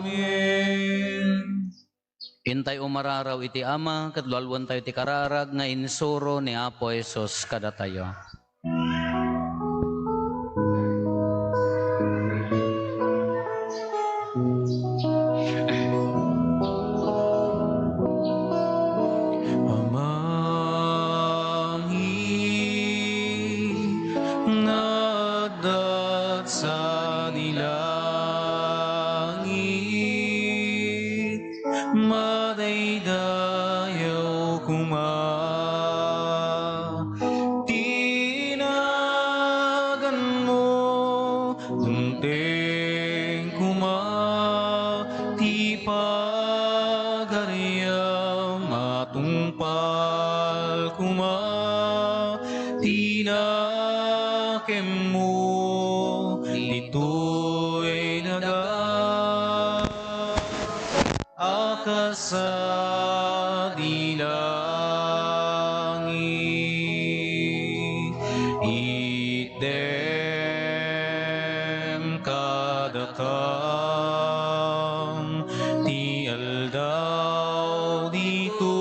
Amen. Intay umararaw iti ama, kadlualwan tayo ti kararag, nga insuro ni Apo Jesus kada tayo. Nadat sa nilangit, madaydayaw kuma, tinagan mo, tunteng kuma, ti pagariam matungpal kuma, tinakem mo, dito'y naga, akasa dilangit, item kadakam, ti aldaw dito'y,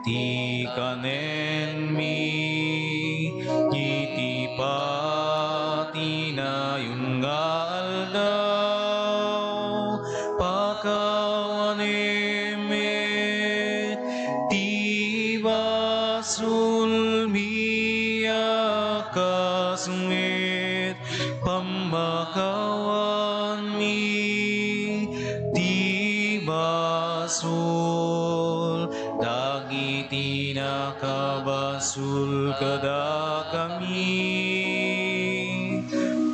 ti kanen mi, iti pati na yung aldaw, pakawanemet, ti basul miya kasungit, pamakawan mi, ti basul, dagiti nakabasul kada kami,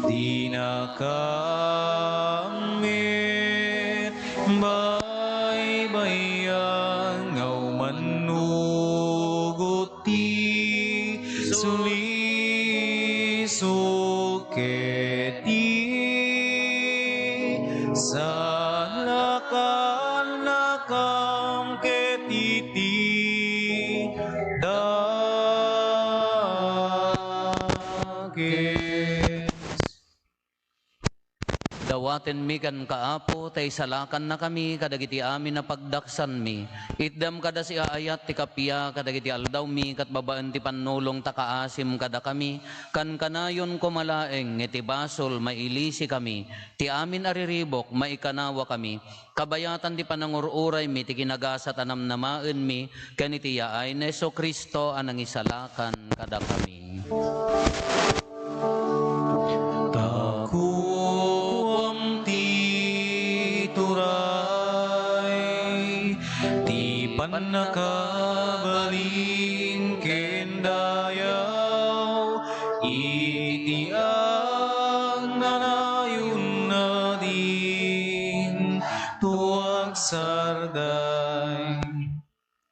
di nakamit, baybayan ngaw manugot ti sulisuketi, sa lakam ketiti dakes. Dawaten mi kan kaapo, tay salakan na kami, kadagiti amin na pagdaksan mi. Itdam kada si aayat, ti kapya, kadagiti aldaw mi, kat babaan ti panulong takaasim kada kami, kan kanayon kumalaeng, iti basol, mailisi kami, ti amin ariribok, maikanawa kami, kabayatan ti panangururay mi, ti kinagasat anam namaen mi, kaniti yaay na Heso Kristo, anang isalakan kada kami. Takuam ti turay, ti panakabalin kendayaw, iti agnanayon na din, tuwag sarday.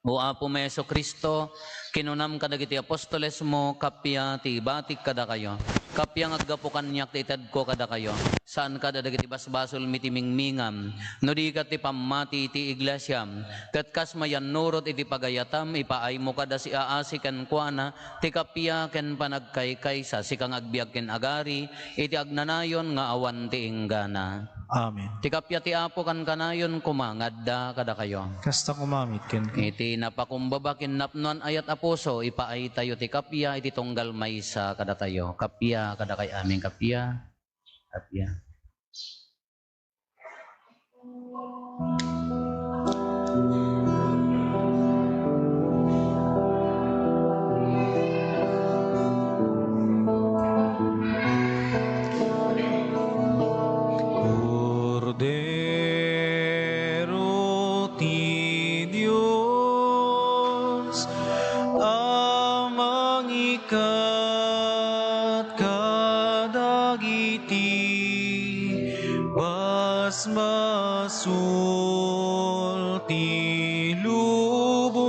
O Apo may Heso Kristo, kinunam kadagiti apostoles mo, kapya ti batik kada kayo. Kapyang aggapo kanyak ti itad ko kada kayo. Saan kada dagiti basbasol mitimingmingam. No di ka ti pamati ti iglesyam. Kat kas mayan nurot iti pagayatam. Ipaay mo kada si aasikan kuana. Ti kapya ken panagkaykaysa. Si kang agbiag ken agari. Iti agnanayon nga awan ti inggana. Amen. Ti kapya ti apo kan kanayon kumangadda kada kayo. Kasta kumamit ken Iti napakumbaba ken napnuan ayat apuso. Ipaay tayo ti kapya. Iti tunggal maysa kada tayo. Kapya kada kay aming kapya. Kapya. Cordero ti Diyos, amang ikat kadagiti basbasul ti lubong,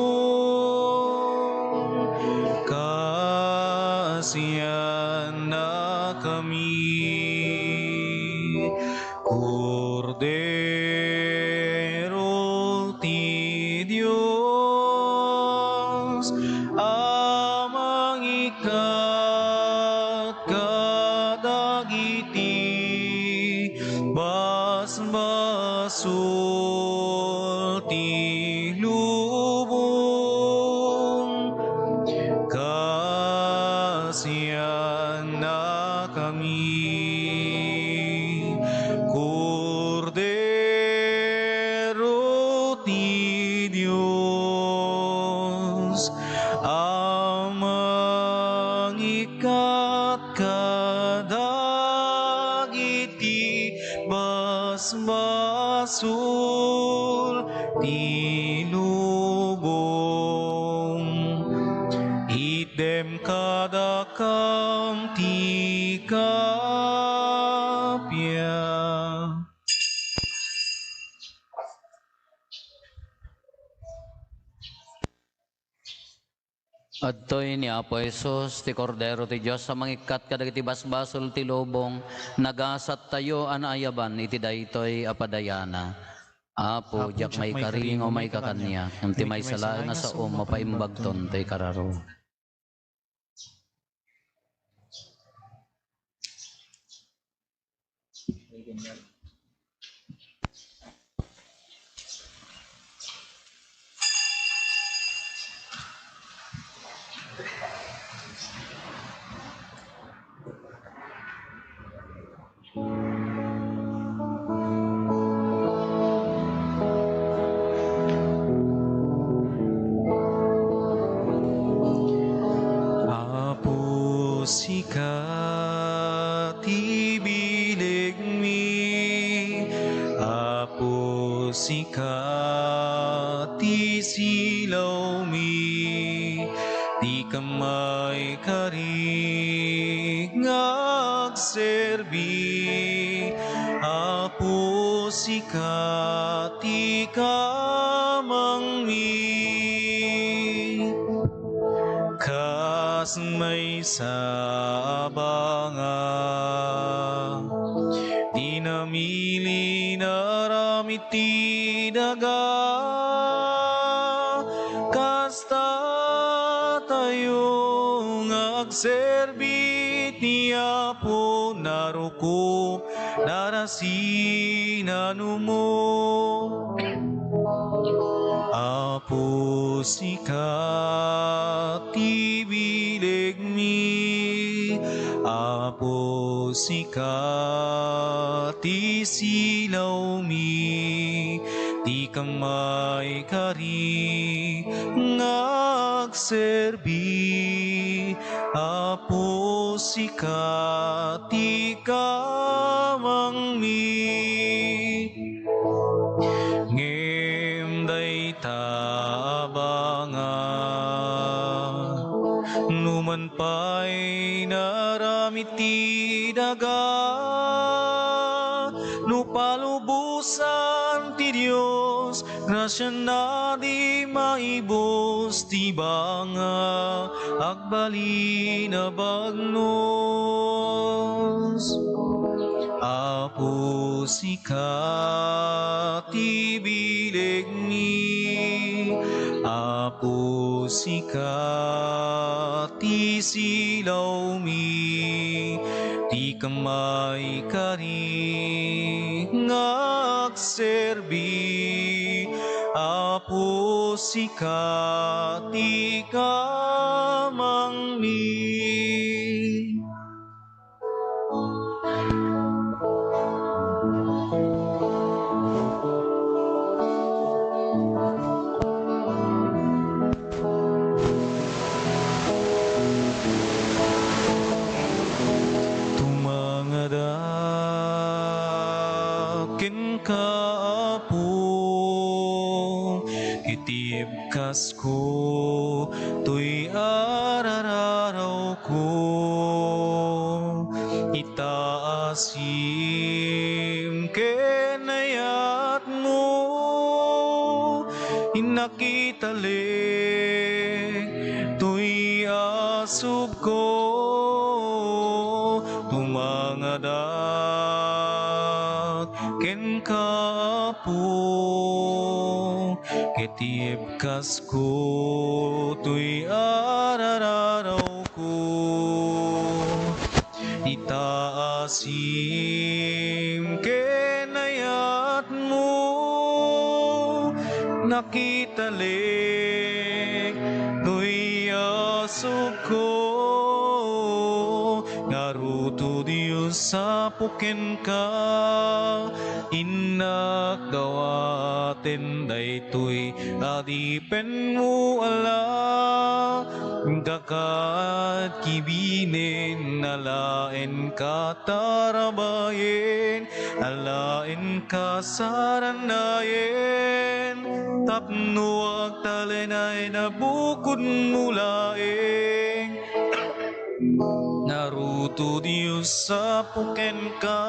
kasiyan na kami. Cordero ti Diyos, amang ikat kadagiti basbasul ti lubong, kasiyan na kami. Cordero ti Diyos, amang ikat kadagiti basbasul ti lubong, idem kadakam ti kapya. Adtoy ni Apo Jesus, ti Cordero ti Diyos, sa mangikat kadagiti basbasol ti lubong, nagasat tayo anayaban, iti daytoy apadayana. Apo, jak may karing o may kakanya, ti may salaan nga sa mapaimbagton, to'y kararo. Apo sikat ibilig mi, Apo sikat isilaw mi, di kamay karig ngagserbi. Apo sikat ikamang mi, kas may sabanga, di namili na ramit ti daga, kasta tayo ngagserbit ni Apo naruko narasinanu mo. Apo sikat ibilig mi, Apo sikat isilaw mi, di kamay kari ngagserbi. Apo sikat ikamang mi, ngem tabanga, numan pa'y naramit ti daga, no palubusan ti Dios, grasya na di maibos, ti banga agbali na bagnos. Apo sika ti bileg mi, Apo sika ti silaw mi, ti kamay kari ngagserbi. Apo sika ti kamang mi. Tumangadakin ka, Apo, itibkas ko, to'y arararaw ko, itaasim kenayat mo, inakitalik, to'y asub ko, tumangadak ken ka, Apo, ketibkas ko, to'y arararaw ko, itaasim kenayat mo, nakitalik, to'y asub ko, ngaruto Diyos sa puken ka, inak dawaten daytoy adipen mo ala, kakat kibinin alaen ka tarabayen, alaen ka saranayen, tapno ag talenay na bukod mulaeng. Naruto Diyos sa puken ka,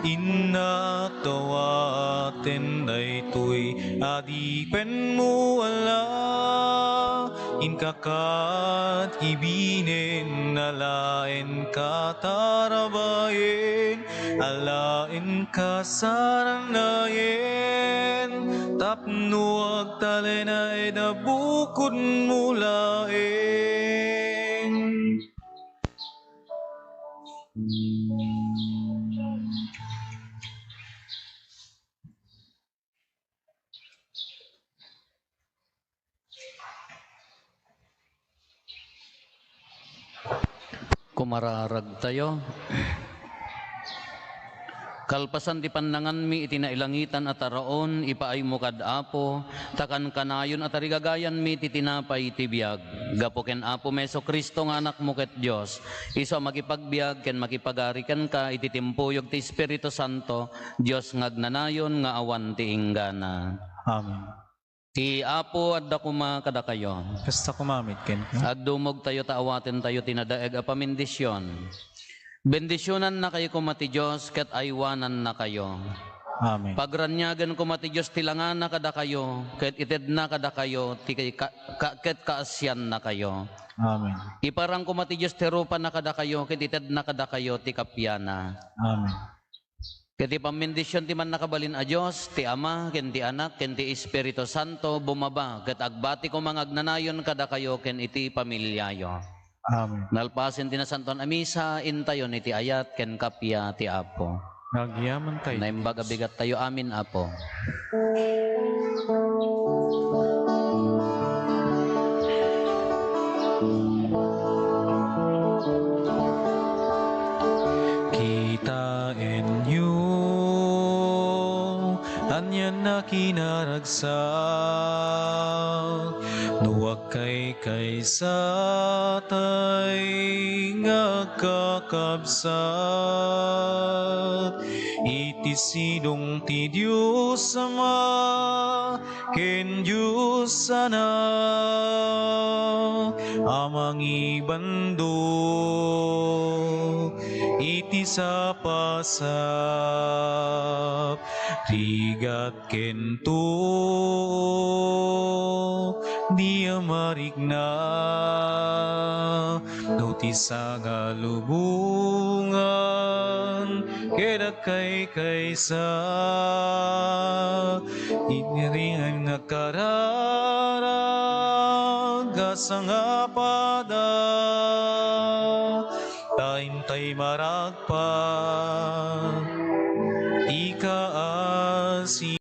inak dawaten daytoy adipen mo ala, inkakat ibinen alaen ka tarabayen, alaen ka saranayen, tapno ag talenay na bukod mulaeng. Kumararag tayo. Kalpasan ti pannangan mi iti nailangitan at araon, ipaay mo kad Apo, takan kanayon at arigagayan mi ti tinapay ti biyag. Gapo ken Apo Meso Kristo nga anak mo ket Dios, iso makipagbiag ken makipagarikan ka iti timpuyog ti Espiritu Santo, Dios ngagnanayon nga awan ti inggana. Amen. Ti Apo adda kuma kada kayo. Kasta kumamit ken ka. Agdumog tayo taawaten tayo tinadaeg a pamindisyon. Bendisyonan na kayo kumati Diyos, ket aywanan na kayo. Amen. Pagranyagan kumati Diyos, tilangan na kada kayo, ket ited na kada kayo, ket kaasyan na kayo. Amen. Iparang kumati Diyos, tirupan na kada kayo, ket ited na kada kayo, ti kapyana. Amen. Ket ipamindisyon ti man nakabalin a Diyos, ti Ama, ken ti Anak, ken ti Espiritu Santo, bumaba, ket agbati ko mga agnanayon kada kayo, ken iti pamilyayo. Amen. Nalpasin ti na Santon Amisa, intayon iti ayat, ken kapya ti Apo. Nagyaman tayo. Naimbaga bigat tayo, amin Apo. Kitain niyo anyan na kinaragsak, nuwag kay kaysa tay nga kakabsat. Iti sidong ti Diyos Ama, ken Diyos sana, amang ibando, iti sapasap, rigat kento, di amarigna, no ti sangalubungan, kedakay kaysa, iniringan nga kararaga sangapada, taim-tay maragpa, ikaasi.